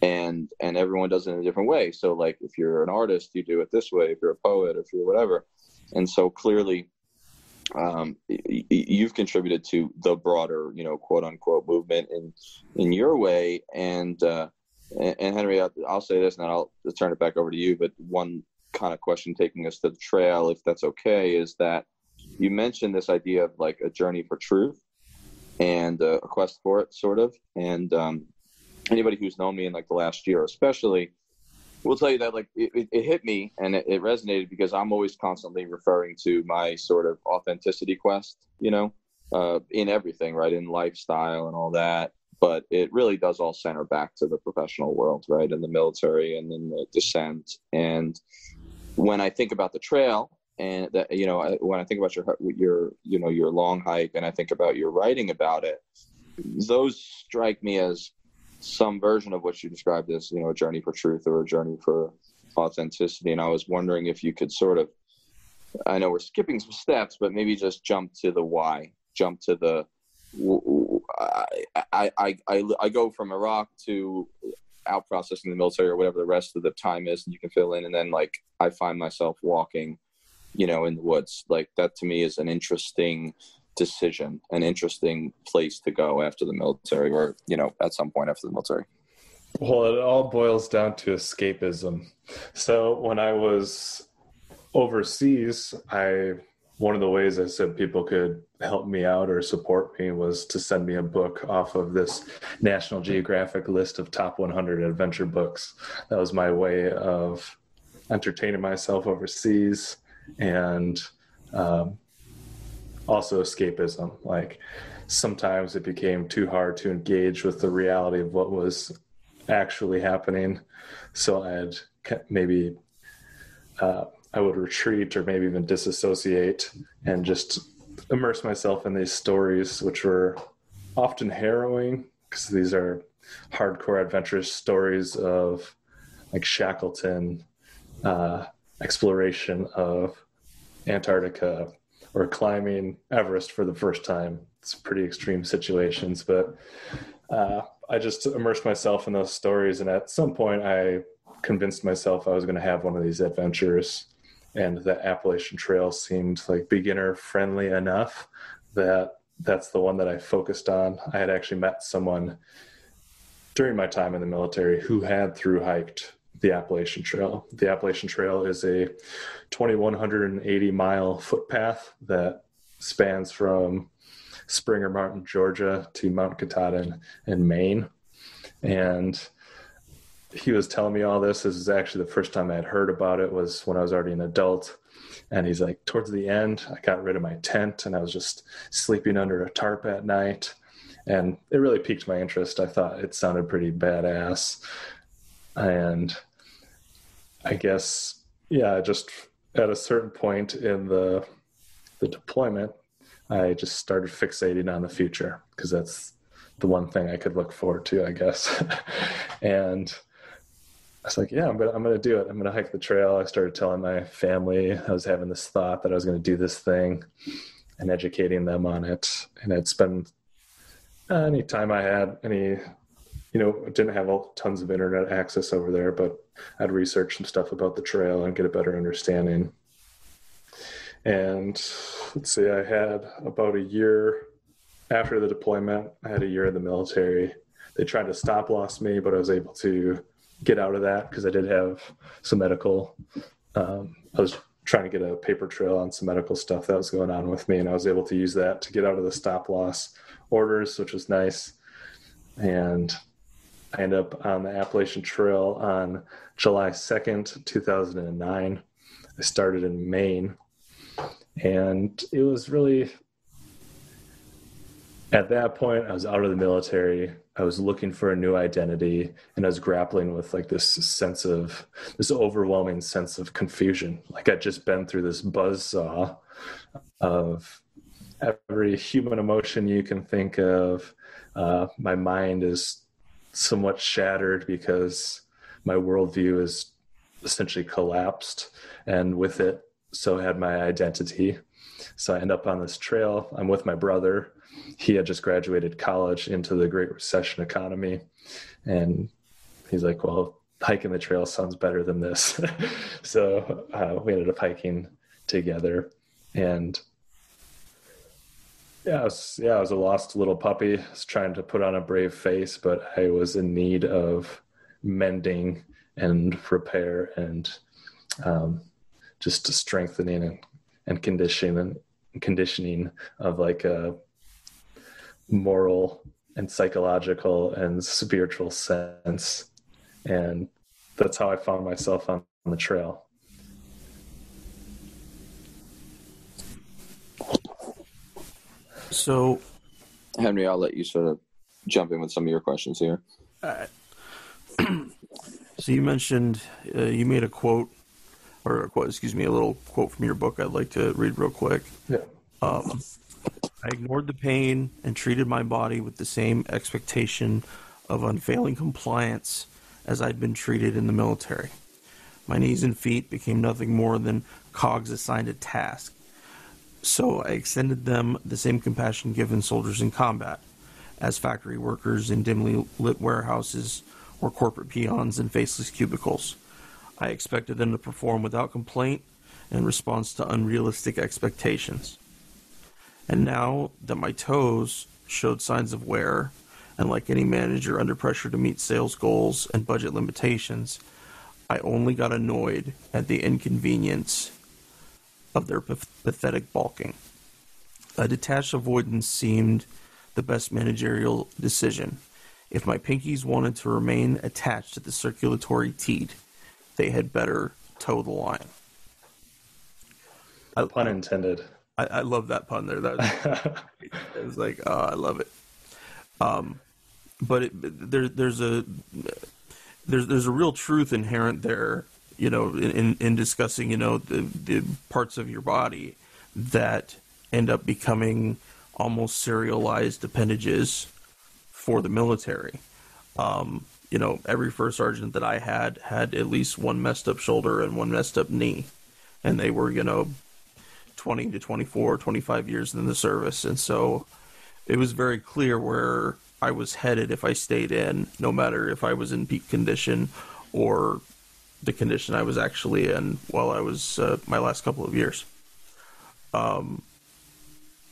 And everyone does it in a different way. So if you're an artist, you do it this way. If you're a poet, if you're whatever. And so clearly, you've contributed to the broader, quote unquote movement in your way. And Henry, I'll say this and then I'll turn it back over to you. But one kind of question taking us to the trail, if that's okay, is that you mentioned this idea of a journey for truth and a quest for it, sort of. And anybody who's known me in the last year, especially, will tell you that it hit me and it resonated, because I'm always constantly referring to my sort of authenticity quest, in everything, right, in lifestyle and all that. But it really does all center back to the professional world, right, in the military and in the descent. And when I think about the trail, and that, when I think about your long hike, and I think about your writing about it, those strike me as some version of what you described as, a journey for truth or a journey for authenticity. And I was wondering if you could sort of, I know we're skipping some steps, but maybe just jump to the why, jump to the, I go from Iraq to out processing the military or whatever the rest of the time is, and you can fill in. And then I find myself walking, in the woods. That to me is an interesting decision, an interesting place to go after the military, or at some point after the military. Well, it all boils down to escapism. So when I was overseas, one of the ways I said people could help me out or support me was to send me a book off of this National Geographic list of top 100 adventure books. That was my way of entertaining myself overseas, and also escapism. sometimes it became too hard to engage with the reality of what was actually happening. So maybe I would retreat or maybe even disassociate and just immerse myself in these stories, which were often harrowing because these are hardcore adventurous stories of like Shackleton, exploration of Antarctica, or climbing Everest for the first time. It's pretty extreme situations, but I just immersed myself in those stories. And at some point I convinced myself I was going to have one of these adventures, and the Appalachian Trail seemed like beginner friendly enough that that's the one that I focused on. I had actually met someone during my time in the military who had through hiked the Appalachian Trail. The Appalachian Trail is a 2,180 mile footpath that spans from Springer Mountain, Georgia to Mount Katahdin in Maine. And he was telling me all this. This is actually the first time I had heard about it was when I was already an adult. And he's like, towards the end, I got rid of my tent and I was just sleeping under a tarp at night. And it really piqued my interest. I thought it sounded pretty badass. And I guess, yeah, just at a certain point in the deployment, I just started fixating on the future because that's the one thing I could look forward to, I guess. And I was like, yeah, I'm gonna do it. I'm gonna hike the trail. I started telling my family I was having this thought that I was gonna do this thing and educating them on it. And I'd spend any time I had, didn't have tons of internet access over there, but I'd research some stuff about the trail and get a better understanding. And let's see, I had about a year after the deployment, I had a year in the military. They tried to stop loss me, but I was able to get out of that because I did have some medical, I was trying to get a paper trail on some medical stuff that was going on with me. And I was able to use that to get out of the stop loss orders, which was nice. And I ended up on the Appalachian Trail on July 2nd, 2009. I started in Maine. And it was really, at that point, I was out of the military. I was looking for a new identity, and I was grappling with like this overwhelming sense of confusion. Like I'd just been through this buzzsaw of every human emotion you can think of. My mind is somewhat shattered because my worldview is essentially collapsed, and with it, so had my identity. So I end up on this trail. I'm with my brother. He had just graduated college into the Great Recession economy. And he's like, well, hiking the trail sounds better than this. So we ended up hiking together. And I was a lost little puppy. I was trying to put on a brave face, but I was in need of mending and repair and just strengthening and conditioning of like a moral and psychological and spiritual sense. And that's how I found myself on the trail. So, Henry, I'll let you sort of jump in with some of your questions here. So you mentioned you made a little quote from your book I'd like to read real quick. Yeah. I ignored the pain and treated my body with the same expectation of unfailing compliance as I'd been treated in the military. My knees and feet became nothing more than cogs assigned a task. So I extended them the same compassion given soldiers in combat, as factory workers in dimly lit warehouses or corporate peons in faceless cubicles. I expected them to perform without complaint in response to unrealistic expectations. And now that my toes showed signs of wear, and like any manager under pressure to meet sales goals and budget limitations, I only got annoyed at the inconvenience of their pathetic balking. A detached avoidance seemed the best managerial decision. If my pinkies wanted to remain attached to the circulatory teat, they had better toe the line. Pun intended. I love that pun there. It was like, oh, I love it. But there's a real truth inherent there, in discussing, the parts of your body that end up becoming almost serialized appendages for the military. Every first sergeant that I had at least one messed up shoulder and one messed up knee, and they were, 20 to 24, 25 years in the service. And so it was very clear where I was headed if I stayed in, no matter if I was in peak condition or the condition I was actually in while I was my last couple of years. But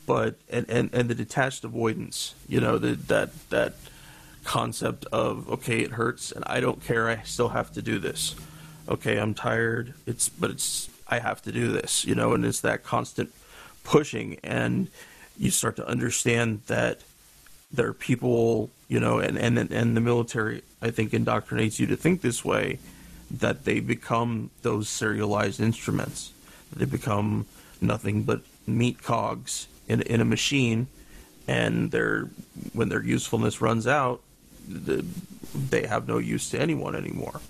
the detached avoidance, that concept of, okay, it hurts and I don't care, I still have to do this. Okay, I'm tired, I have to do this, and it's that constant pushing, and you start to understand that there are people, and the military, I think, indoctrinates you to think this way, that they become those serialized instruments. They become nothing but meat cogs in a machine, and when their usefulness runs out, they have no use to anyone anymore.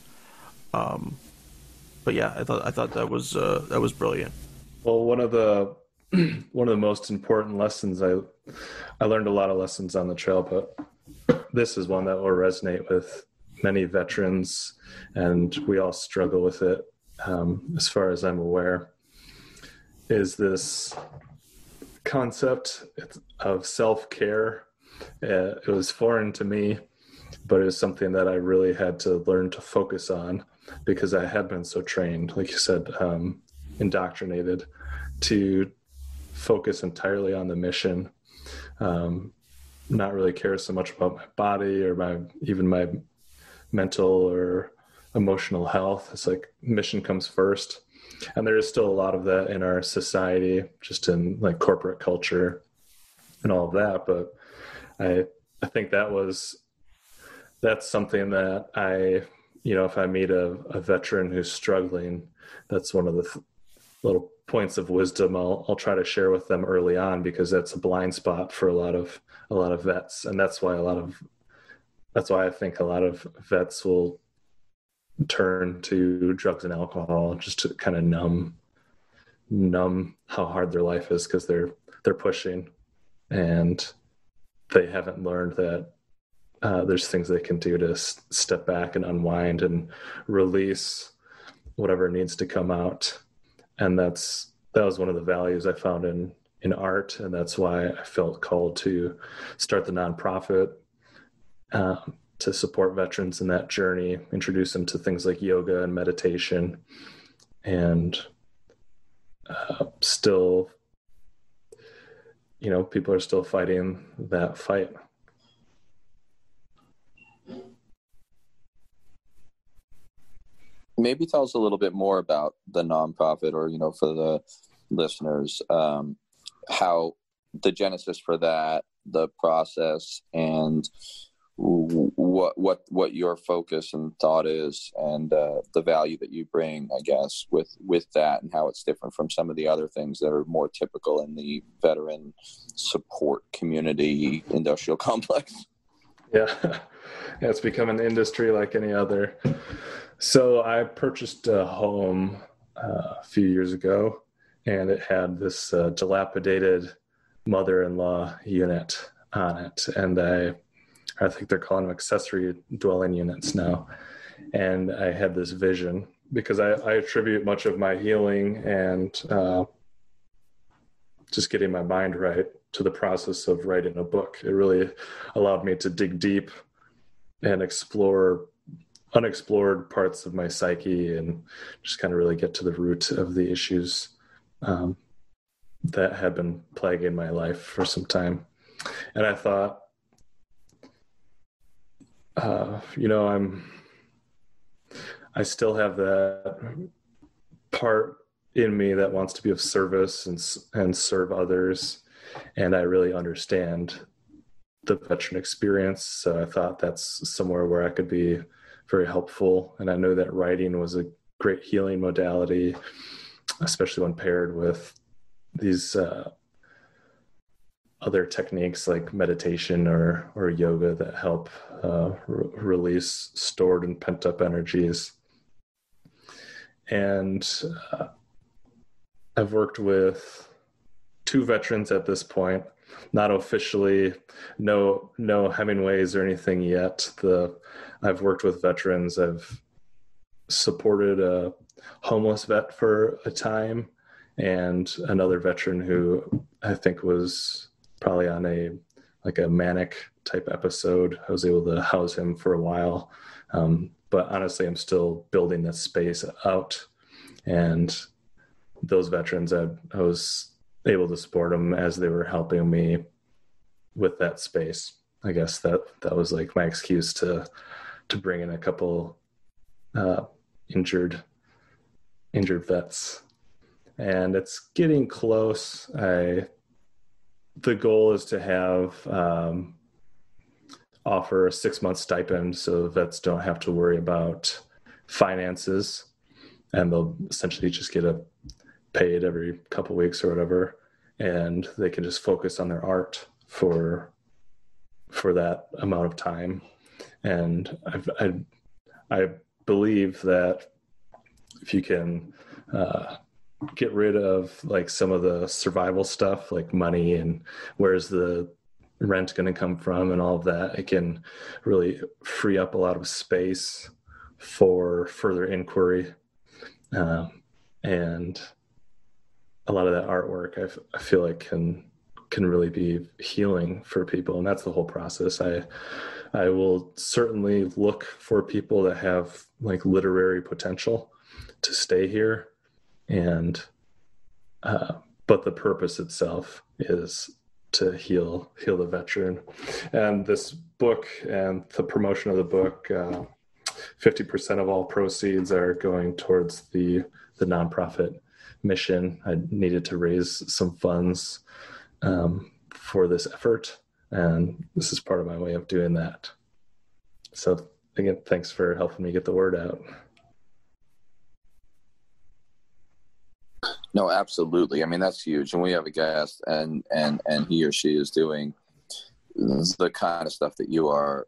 But yeah, I thought that was brilliant. Well, one of the most important lessons, I learned a lot of lessons on the trail, but this is one that will resonate with many veterans, and we all struggle with it, as far as I'm aware, is this concept of self-care. It was foreign to me, but it was something that I really had to learn to focus on, because I had been so trained, like you said, indoctrinated to focus entirely on the mission, not really care so much about my body or my mental or emotional health. It's like mission comes first. And there is still a lot of that in our society, just in like corporate culture and all of that. But I think that's something that if I meet a veteran who's struggling, that's one of the little points of wisdom I'll try to share with them early on, because that's a blind spot for a lot of vets. And that's why I think a lot of vets will turn to drugs and alcohol just to kind of numb how hard their life is, because they're pushing and they haven't learned that there's things they can do to step back and unwind and release whatever needs to come out. And that was one of the values I found in art, and that's why I felt called to start the nonprofit, to support veterans in that journey, introduce them to things like yoga and meditation, and still, people are still fighting that fight. Maybe tell us a little bit more about the nonprofit, or, for the listeners, how the genesis for that, the process, and what your focus and thought is, and the value that you bring, I guess, with that, and how it's different from some of the other things that are more typical in the veteran support community industrial complex. Yeah, it's become an industry like any other. So I purchased a home a few years ago, and it had this dilapidated mother-in-law unit on it, and I think they're calling them accessory dwelling units now. And I had this vision, because I attribute much of my healing and just getting my mind right to the process of writing a book. It really allowed me to dig deep and explore unexplored parts of my psyche, and just kind of really get to the root of the issues that had been plaguing my life for some time. And I thought, I still have that part in me that wants to be of service and serve others. And I really understand the veteran experience. So I thought that's somewhere where I could be very helpful. And I know that writing was a great healing modality, especially when paired with these other techniques like meditation or yoga that help release stored and pent up energies. And I've worked with 2 veterans at this point, not officially, no Hemingways or anything yet. I've worked with veterans. I've supported a homeless vet for a time, and another veteran who I think was probably on a manic type episode. I was able to house him for a while. But honestly, I'm still building this space out, and those veterans, I was able to support them as they were helping me with that space. I guess that was like my excuse to bring in a couple injured vets, and it's getting close. The goal is to have offer a 6-month stipend so vets don't have to worry about finances, and they'll essentially just get paid every couple weeks or whatever, and they can just focus on their art for that amount of time. And I believe that if you can get rid of like some of the survival stuff like money and where's the rent going to come from and all of that, it can really free up a lot of space for further inquiry. And a lot of that artwork I feel like can really be healing for people. And that's the whole process. I will certainly look for people that have like literary potential to stay here. And, but the purpose itself is to heal the veteran. And this book and the promotion of the book, 50% of all proceeds are going towards the nonprofit mission. I needed to raise some funds for this effort, and this is part of my way of doing that. So again, thanks for helping me get the word out. No, absolutely. I mean, that's huge. And we have a guest, and he or she is doing the kind of stuff that you are.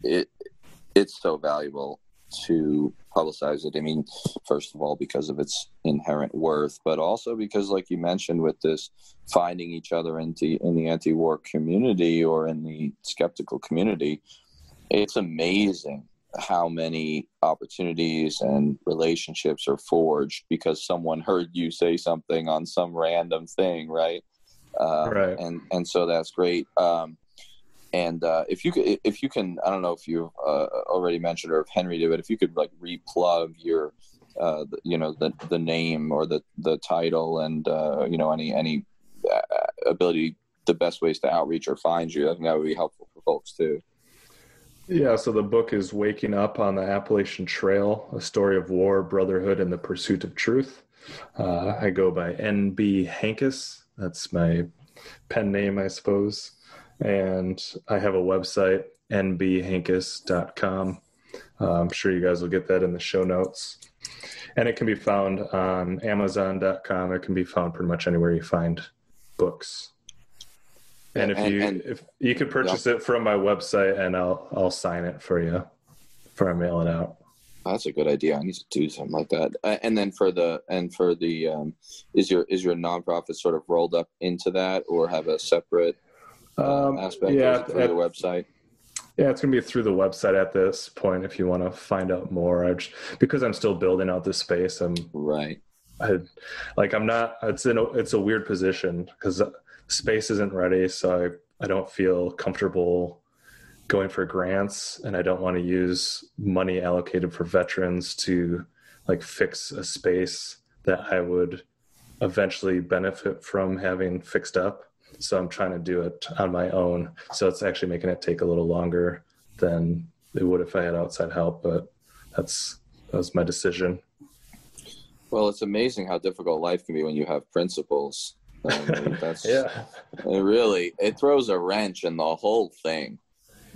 It's so valuable to publicize it. I mean, first of all, because of its inherent worth, but also because, like you mentioned, with this finding each other in the anti-war community or in the skeptical community, it's amazing how many opportunities and relationships are forged because someone heard you say something on some random thing, right? Right. And so that's great. And if you can, I don't know if you've already mentioned or if Henry did, but if you could like replug your, the name or the title and any ability, the best ways to outreach or find you, I think that would be helpful for folks too. Yeah, so the book is Waking Up on the Appalachian Trail, A Story of War, Brotherhood, and the Pursuit of Truth. I go by N.B. Hankes. That's my pen name, I suppose. And I have a website, nbhankes.com. I'm sure you guys will get that in the show notes. And it can be found on amazon.com. It can be found pretty much anywhere you find books. And if you could purchase it from my website, and I'll sign it for you before I mail it out. That's a good idea. I need to do something like that. And then for the is your nonprofit sort of rolled up into that, or have a separate aspect? Yeah, through the website. Yeah, it's gonna be through the website at this point. If you want to find out more, because I'm still building out this space. Right. It's a weird position because space isn't ready, so I don't feel comfortable going for grants, and I don't want to use money allocated for veterans to like fix a space that I would eventually benefit from having fixed up. So I'm trying to do it on my own. So it's actually making it take a little longer than it would if I had outside help, but that was my decision. Well, it's amazing how difficult life can be when you have principles. I mean, it throws a wrench in the whole thing.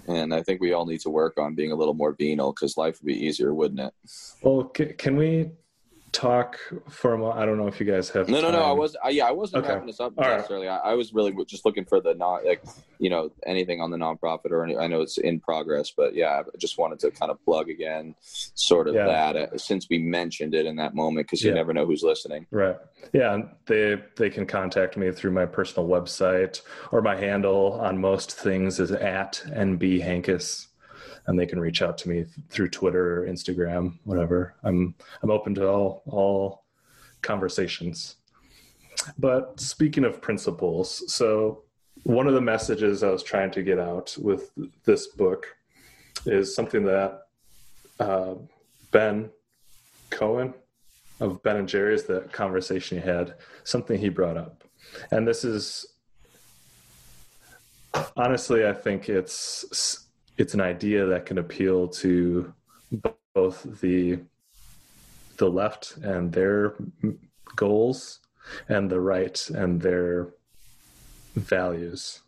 And I think we all need to work on being a little more venal, because life would be easier, wouldn't it? Well, can we talk for a moment? I don't know if you guys have No. time. I wasn't Okay. wrapping this up All right. necessarily. I was really just looking for the anything on the nonprofit or I know it's in progress, but yeah, I just wanted to kind of plug again, sort of that since we mentioned it in that moment, because you never know who's listening. Right. Yeah. They can contact me through my personal website, or my handle on most things is @NBHankus. And they can reach out to me through Twitter or Instagram, whatever. I'm open to all conversations. But speaking of principles, so one of the messages I was trying to get out with this book is something that Ben Cohen of Ben and Jerry's, the conversation you had, something he brought up. And this is, honestly, I think it's an idea that can appeal to both the left and their goals and the right and their values.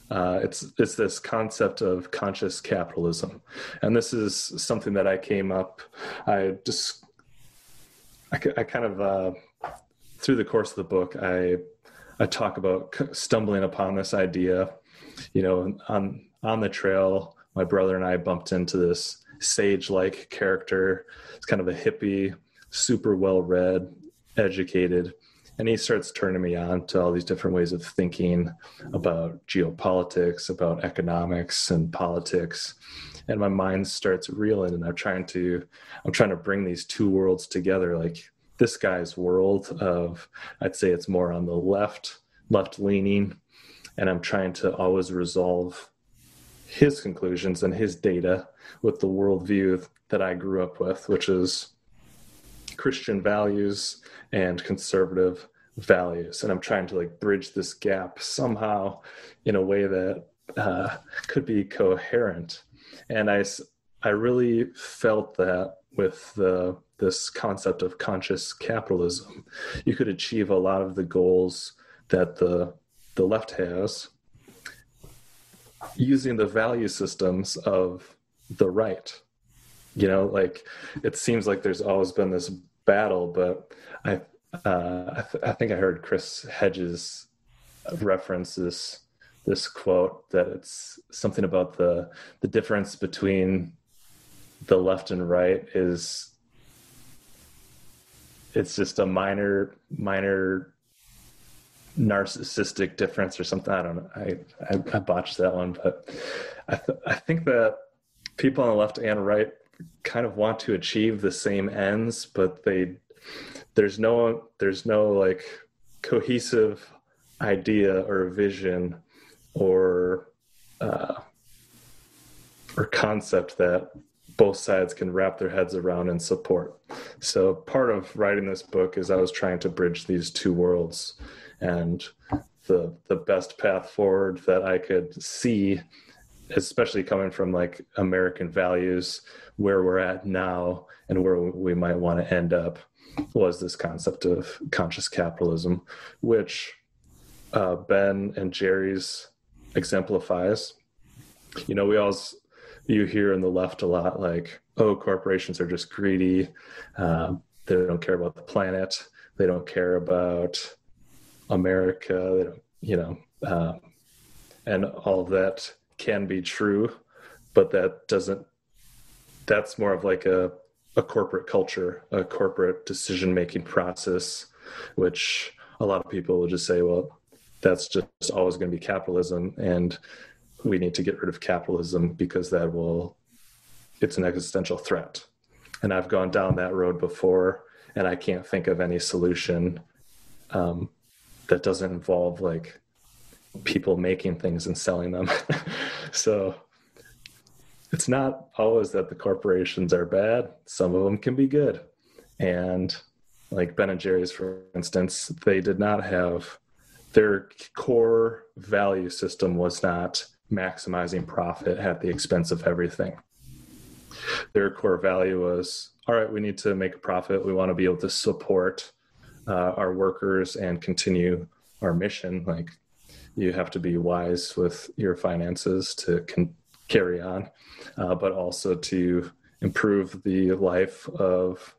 It's this concept of conscious capitalism. And this is something that I came up, I kind of, through the course of the book, I talk about stumbling upon this idea, on the trail. My brother and I bumped into this sage-like character. It's kind of a hippie, super well-read, educated, and he starts turning me on to all these different ways of thinking about geopolitics, about economics and politics. And my mind starts reeling, and I'm trying to bring these two worlds together. Like this guy's world of, I'd say it's more on the left leaning, and I'm trying to always resolve his conclusions and his data with the worldview that I grew up with, which is Christian values and conservative values. And I'm trying to bridge this gap somehow in a way that could be coherent. And I really felt that with this concept of conscious capitalism, you could achieve a lot of the goals that the left has using the value systems of the right. It seems like there's always been this battle, but I think I heard Chris Hedges reference this quote that it's something about the difference between the left and right is it's just a minor narcissistic difference or something. I don't know. I botched that one, but I think that people on the left and right kind of want to achieve the same ends, but there's no cohesive idea or vision or concept that both sides can wrap their heads around and support. So part of writing this book is I was trying to bridge these two worlds, and the best path forward that I could see, especially coming from American values, where we're at now and where we might want to end up, was this concept of conscious capitalism, which Ben and Jerry's exemplifies. You hear in the left a lot corporations are just greedy. They don't care about the planet. They don't care about America. They don't, and all of that can be true, but that's more of a corporate culture, a corporate decision-making process, which a lot of people will just say, well, that's just always going to be capitalism, and we need to get rid of capitalism because it's an existential threat. And I've gone down that road before, and I can't think of any solution that doesn't involve people making things and selling them. So it's not always that the corporations are bad. Some of them can be good. And Ben and Jerry's, for instance, they did not have, their core value system was not maximizing profit at the expense of everything. Their core value was, all right, we need to make a profit. We want to be able to support our workers and continue our mission. You have to be wise with your finances to carry on, but also to improve the life of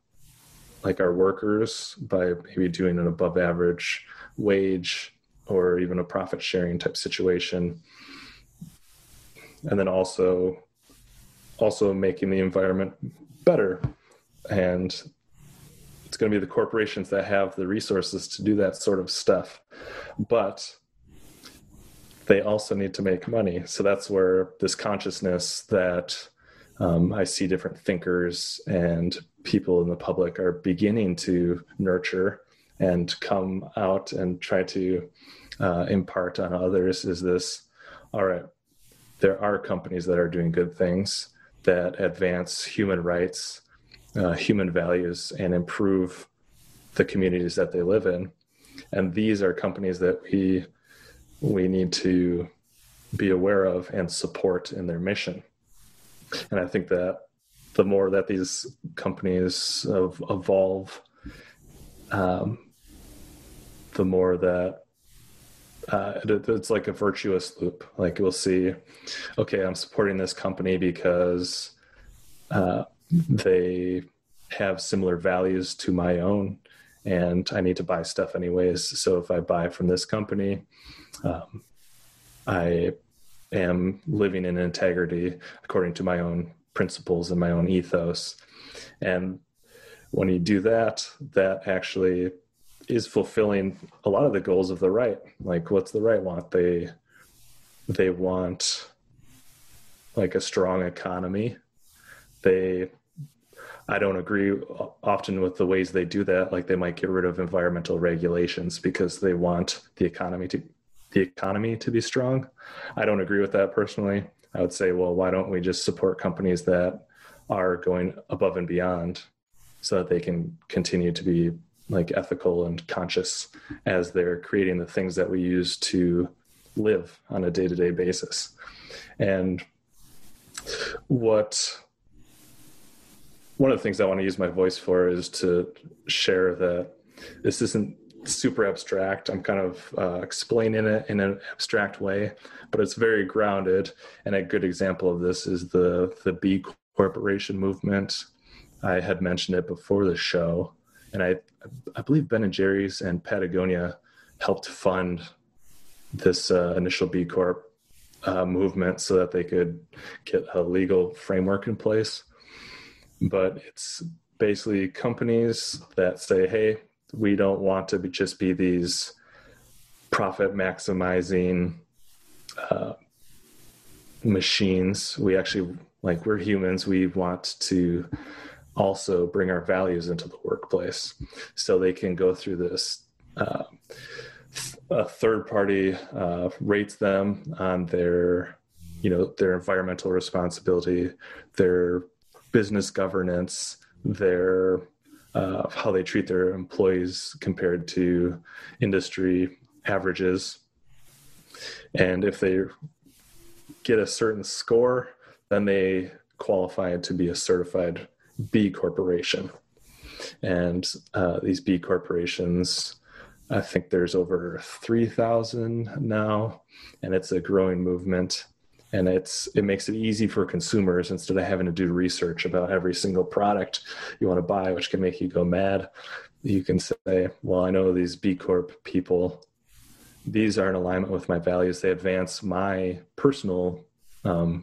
like our workers by maybe doing an above average wage or even a profit sharing type situation. And then also making the environment better. And it's going to be the corporations that have the resources to do that sort of stuff. But they also need to make money. So that's where this consciousness that I see different thinkers and people in the public are beginning to nurture and come out and try to impart on others is this, all right, there are companies that are doing good things that advance human rights, human values, and improve the communities that they live in. And these are companies that we need to be aware of and support in their mission. And I think that the more that these companies evolve, the more that it's like a virtuous loop. Like we'll see, okay, I'm supporting this company because they have similar values to my own, and I need to buy stuff anyways. So if I buy from this company, I am living in integrity according to my own principles and my own ethos. And when you do that, that actually is fulfilling a lot of the goals of the right. Like, what's the right want? They want like a strong economy. I don't agree often with the ways they do that. Like, they might get rid of environmental regulations because they want the economy to be strong. I don't agree with that personally. I would say, well, why don't we just support companies that are going above and beyond so that they can continue to be like ethical and conscious as they're creating the things that we use to live on a day-to-day basis. And one of the things I want to use my voice for is to share that this isn't super abstract. I'm kind of explaining it in an abstract way, but it's very grounded. And a good example of this is the B Corporation movement. I had mentioned it before the show, and I believe Ben and Jerry's and Patagonia helped fund this initial B Corp movement so that they could get a legal framework in place. But it's basically companies that say, hey, we don't want to just be these profit maximizing machines. We actually, like, we're humans. We want to also bring our values into the workplace. So they can go through this. A third party rates them on their environmental responsibility, their business governance, their how they treat their employees compared to industry averages. And if they get a certain score, then they qualify to be a certified B Corporation. And these B Corporations, I think there's over 3,000 now, and it's a growing movement. And it makes it easy for consumers, instead of having to do research about every single product you want to buy, which can make you go mad. You can say, well, I know these B Corp people, these are in alignment with my values. They advance my personal, the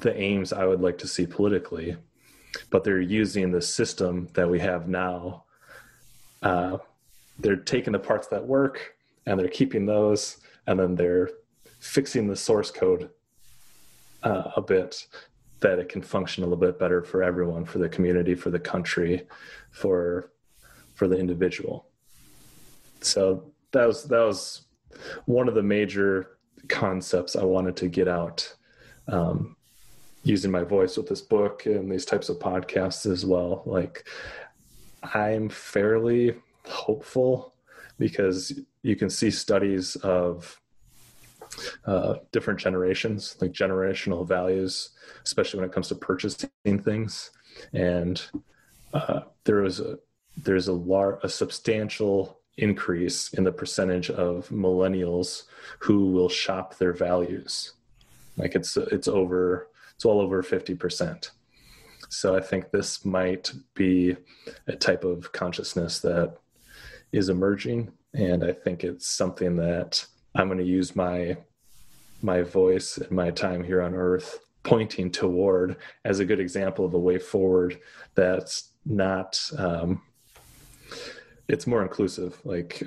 aims I would like to see politically, but they're using the system that we have now. They're taking the parts that work and they're keeping those, and then they're fixing the source code a bit, that it can function a little bit better for everyone, for the community, for the country, for the individual. So that was one of the major concepts I wanted to get out, using my voice with this book and these types of podcasts as well. Like, I'm fairly hopeful because you can see studies of different generations, like generational values, especially when it comes to purchasing things. And there's a substantial increase in the percentage of millennials who will shop their values. Like it's well over 50%. So I think this might be a type of consciousness that is emerging, and I think it's something that I'm going to use my voice and my time here on Earth pointing toward as a good example of a way forward that's not it's more inclusive. Like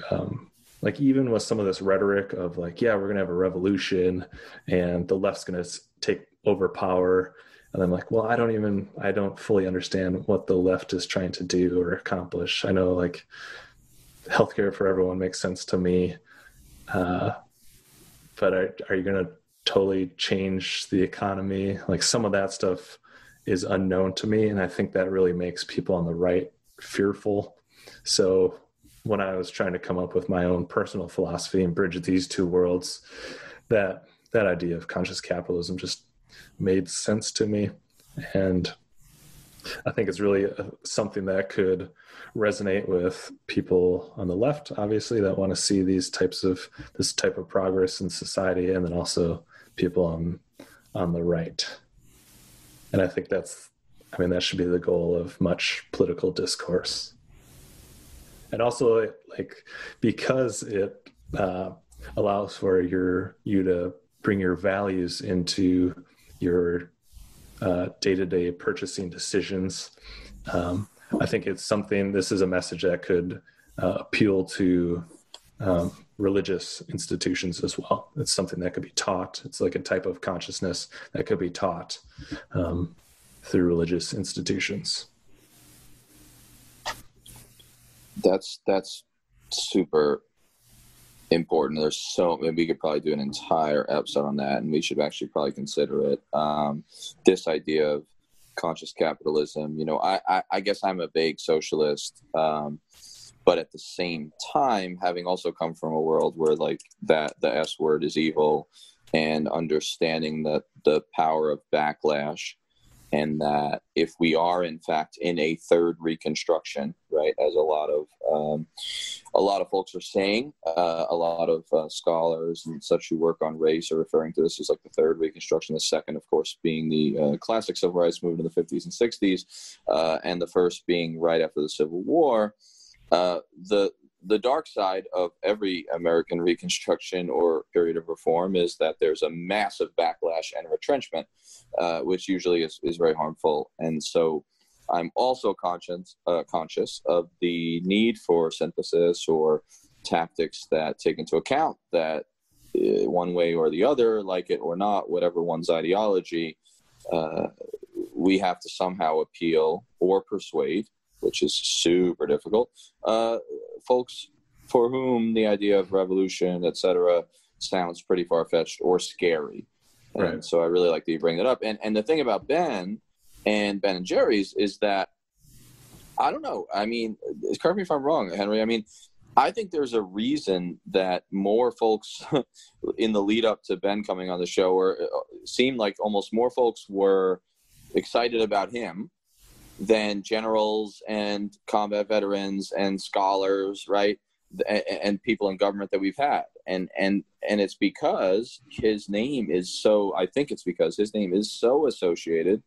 even with some of this rhetoric of like, yeah, we're going to have a revolution and the left's going to take over power. And I'm like, well, I don't fully understand what the left is trying to do or accomplish. I know like healthcare for everyone makes sense to me. But are you going to totally change the economy? Like some of that stuff is unknown to me. And I think that really makes people on the right fearful. So when I was trying to come up with my own personal philosophy and bridge these two worlds, that idea of conscious capitalism just made sense to me. And I think it's really something that could resonate with people on the left, obviously, that want to see this type of progress in society, and then also people on the right. And I think that should be the goal of much political discourse. And also, like, because it allows for you to bring your values into your day-to-day purchasing decisions. I think this is a message that could appeal to religious institutions as well. It's something that could be taught. It's like a type of consciousness that could be taught through religious institutions. That's super important. We could probably do an entire episode on that, and we should actually probably consider it. This idea of conscious capitalism, I guess I'm a vague socialist, but at the same time, having also come from a world where like the S word is evil, and understanding the power of backlash, and that if we are in fact in a third reconstruction, right, as a lot of folks are saying, a lot of scholars and such who work on race are referring to this as like the third reconstruction, the second of course being the classic civil rights movement of the 50s and 60s, and the first being right after the Civil War. The dark side of every American reconstruction or period of reform is that there's a massive backlash and retrenchment, which usually is very harmful. And so I'm also conscious of the need for synthesis or tactics that take into account that one way or the other, like it or not, whatever one's ideology, we have to somehow appeal or persuade, which is super difficult, folks for whom the idea of revolution, etc., sounds pretty far-fetched or scary. Right. And so I really like that you bring that up. And the thing about Ben and Jerry's is that, I don't know, I mean, correct me if I'm wrong, Henry, I mean, I think there's a reason that more folks in the lead up to Ben coming on the show seemed like almost more folks were excited about him than generals and combat veterans and scholars, right, and people in government that we've had. And it's because his name is so associated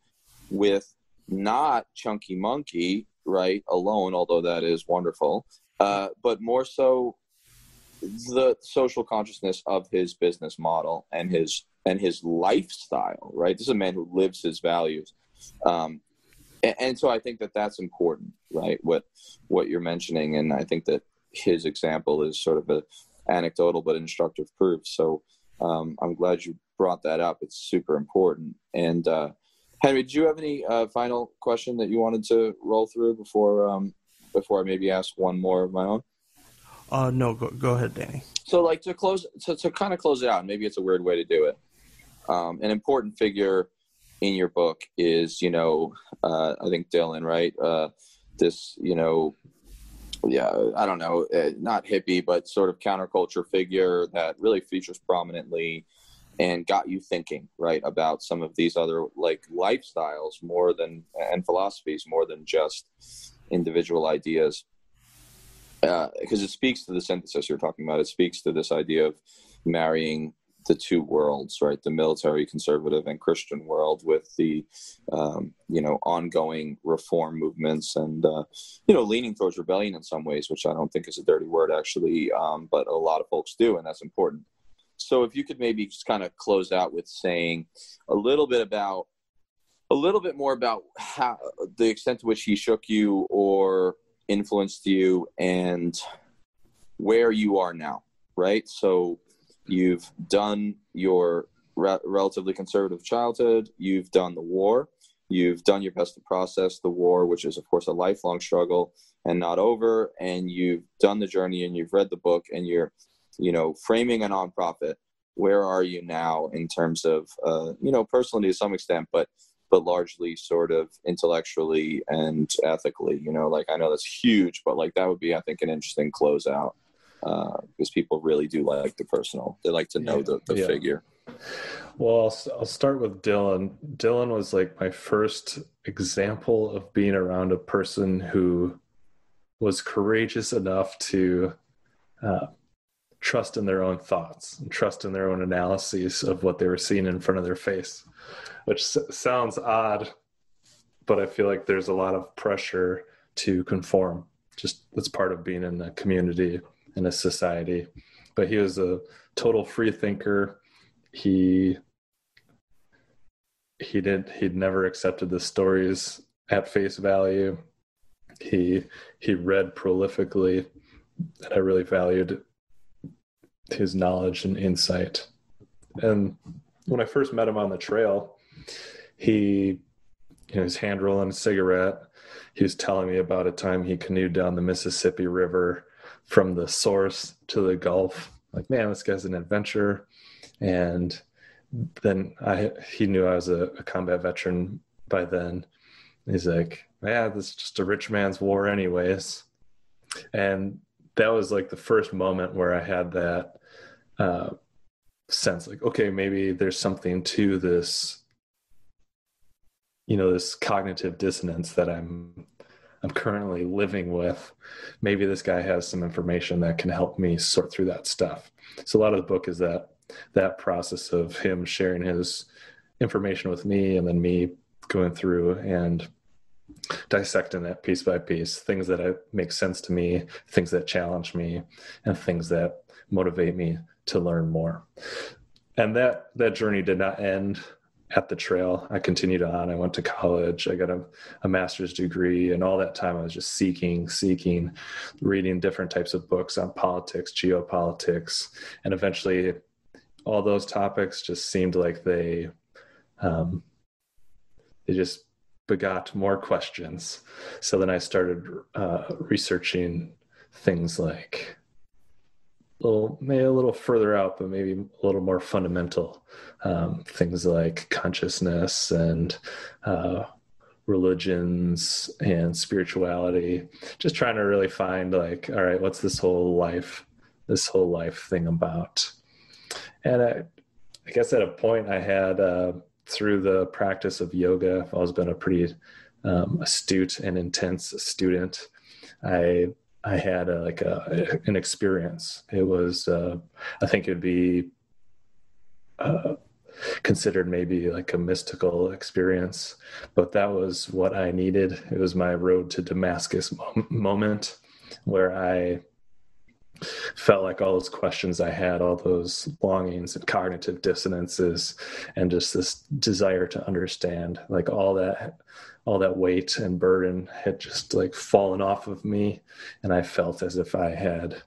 with not Chunky Monkey, right, alone, although that is wonderful, but more so the social consciousness of his business model and his lifestyle, right? This is a man who lives his values. And so I think that that's important, right? What you're mentioning. And I think that his example is sort of an anecdotal but instructive proof. So I'm glad you brought that up. It's super important. And Henry, did you have any final question that you wanted to roll through before I maybe ask one more of my own? No, go ahead, Danny. So like to kind of close it out, and maybe it's a weird way to do it. An important figure in your book is, I think Dylan, right? This, I don't know, not hippie, but sort of counterculture figure that really features prominently and got you thinking, right, about some of these other like lifestyles and philosophies more than just individual ideas. Because it speaks to the synthesis you're talking about. It speaks to this idea of marrying two worlds, right? The military conservative and Christian world, with the ongoing reform movements and leaning towards rebellion in some ways, which I don't think is a dirty word actually, but a lot of folks do, and that's important. So if you could maybe just kind of close out with saying a little bit more about how the extent to which he shook you or influenced you and where you are now, right? So you've done your relatively conservative childhood, you've done the war, you've done your best to process the war, which is of course a lifelong struggle and not over, and you've done the journey and you've read the book and you're framing a nonprofit. Where are you now in terms of personally to some extent, but largely sort of intellectually and ethically? I know that's huge, but that would be, I think, an interesting closeout, because people really do like the personal. They like to know the figure. Well, I'll start with Dylan. Dylan was my first example of being around a person who was courageous enough to trust in their own thoughts and trust in their own analyses of what they were seeing in front of their face, which sounds odd, but I feel like there's a lot of pressure to conform. Just that's part of being in a community, in a society. But he was a total free thinker. He'd never accepted the stories at face value. He read prolifically, and I really valued his knowledge and insight. And when I first met him on the trail, he was hand rolling a cigarette. He was telling me about a time he canoed down the Mississippi River from the source to the Gulf. Man, this guy's an adventurer. And then he knew I was a combat veteran by then. He's like, yeah, this is just a rich man's war anyways. And that was the first moment where I had that sense, okay, maybe there's something to this, this cognitive dissonance that I'm currently living with. Maybe this guy has some information that can help me sort through that stuff. So a lot of the book is that process of him sharing his information with me, and then me going through and dissecting that piece by piece, things that make sense to me, things that challenge me, and things that motivate me to learn more. And that journey did not end at the trail. I continued on. I went to college. I got a master's degree, and all that time I was just seeking, reading different types of books on politics, geopolitics, and eventually all those topics just seemed like they just begot more questions. So then I started researching things like maybe a little further out, but maybe a little more fundamental, things like consciousness and religions and spirituality, just trying to really find all right, what's this whole life thing about? And I guess at a point I had, through the practice of yoga, I've always been a pretty astute and intense student. I had an experience. It was, I think it'd be considered maybe a mystical experience, but that was what I needed. It was my road to Damascus moment, where I felt like all those questions I had, all those longings and cognitive dissonances, and just this desire to understand, all that weight and burden had just fallen off of me. And I felt as if I had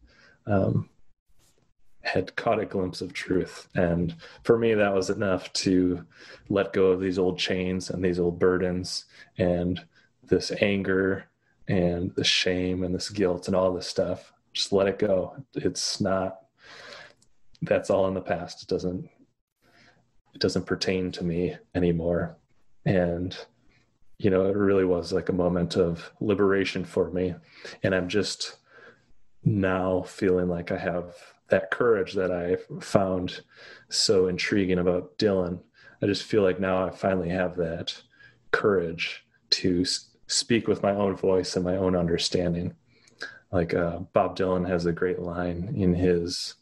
caught a glimpse of truth. And for me, that was enough to let go of these old chains and these old burdens and this anger and the shame and this guilt and all this stuff. Just let it go. That's all in the past. It doesn't pertain to me anymore. And, it really was a moment of liberation for me. And I'm just now feeling like I have that courage that I found so intriguing about Dylan. I just feel like now I finally have that courage to speak with my own voice and my own understanding. Bob Dylan has a great line in his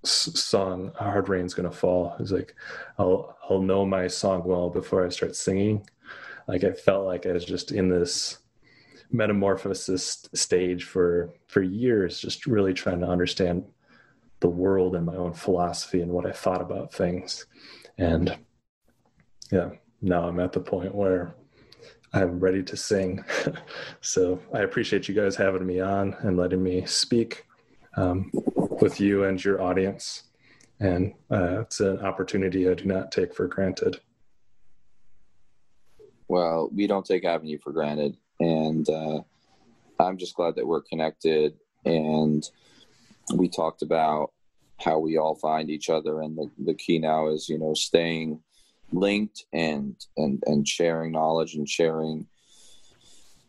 song "Hard Rain's Gonna Fall." It's like I'll know my song well before I start singing. Like I felt like I was just in this metamorphosis stage for years, just really trying to understand the world and my own philosophy and what I thought about things. And yeah, now I'm at the point where I'm ready to sing. So I appreciate you guys having me on and letting me speak with you and your audience. And it's an opportunity I do not take for granted. Well, we don't take having you for granted. And I'm just glad that we're connected. And we talked about how we all find each other. And the key now is, staying linked and sharing knowledge and sharing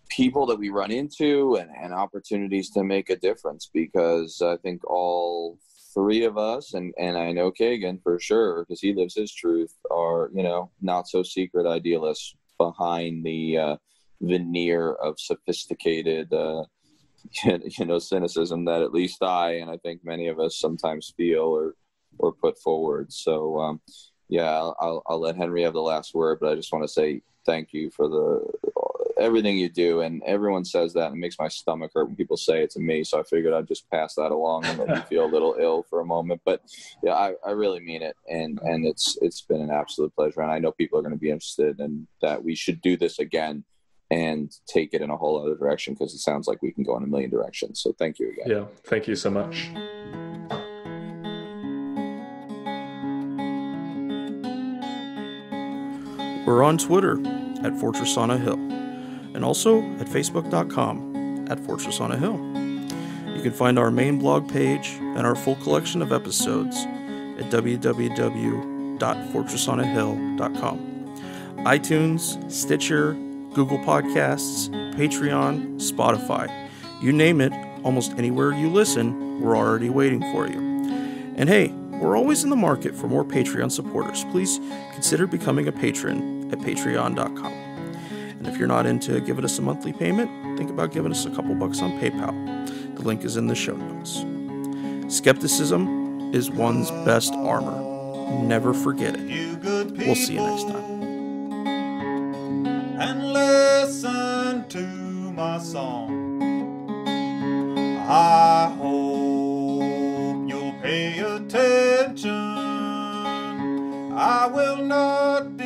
people that we run into and opportunities to make a difference, because I think all three of us, and I know Kagan for sure, because he lives his truth, are, not so secret idealists behind the veneer of sophisticated, cynicism that at least I, and I think many of us sometimes feel or put forward. So, I'll let Henry have the last word, but I just want to say thank you for everything you do. And everyone says that, and it makes my stomach hurt when people say it to me. So I figured I'd just pass that along and let you feel a little ill for a moment. But yeah, I really mean it. And it's been an absolute pleasure. And I know people are going to be interested, and that we should do this again and take it in a whole other direction, because it sounds like we can go in a million directions. So thank you again. Yeah. Thank you so much. We're on Twitter at Fortress on a Hill, and also at Facebook.com at Fortress on a Hill. You can find our main blog page and our full collection of episodes at www.fortressonahill.com. iTunes, Stitcher, Google Podcasts, Patreon, Spotify. You name it, almost anywhere you listen, we're already waiting for you. And hey, we're always in the market for more Patreon supporters. Please consider becoming a patron at patreon.com. And if you're not into giving us a monthly payment, think about giving us a couple bucks on PayPal. The link is in the show notes. Skepticism is one's best armor. Never forget it. We'll see you next time. And listen to my song. I hope you'll pay attention. I will not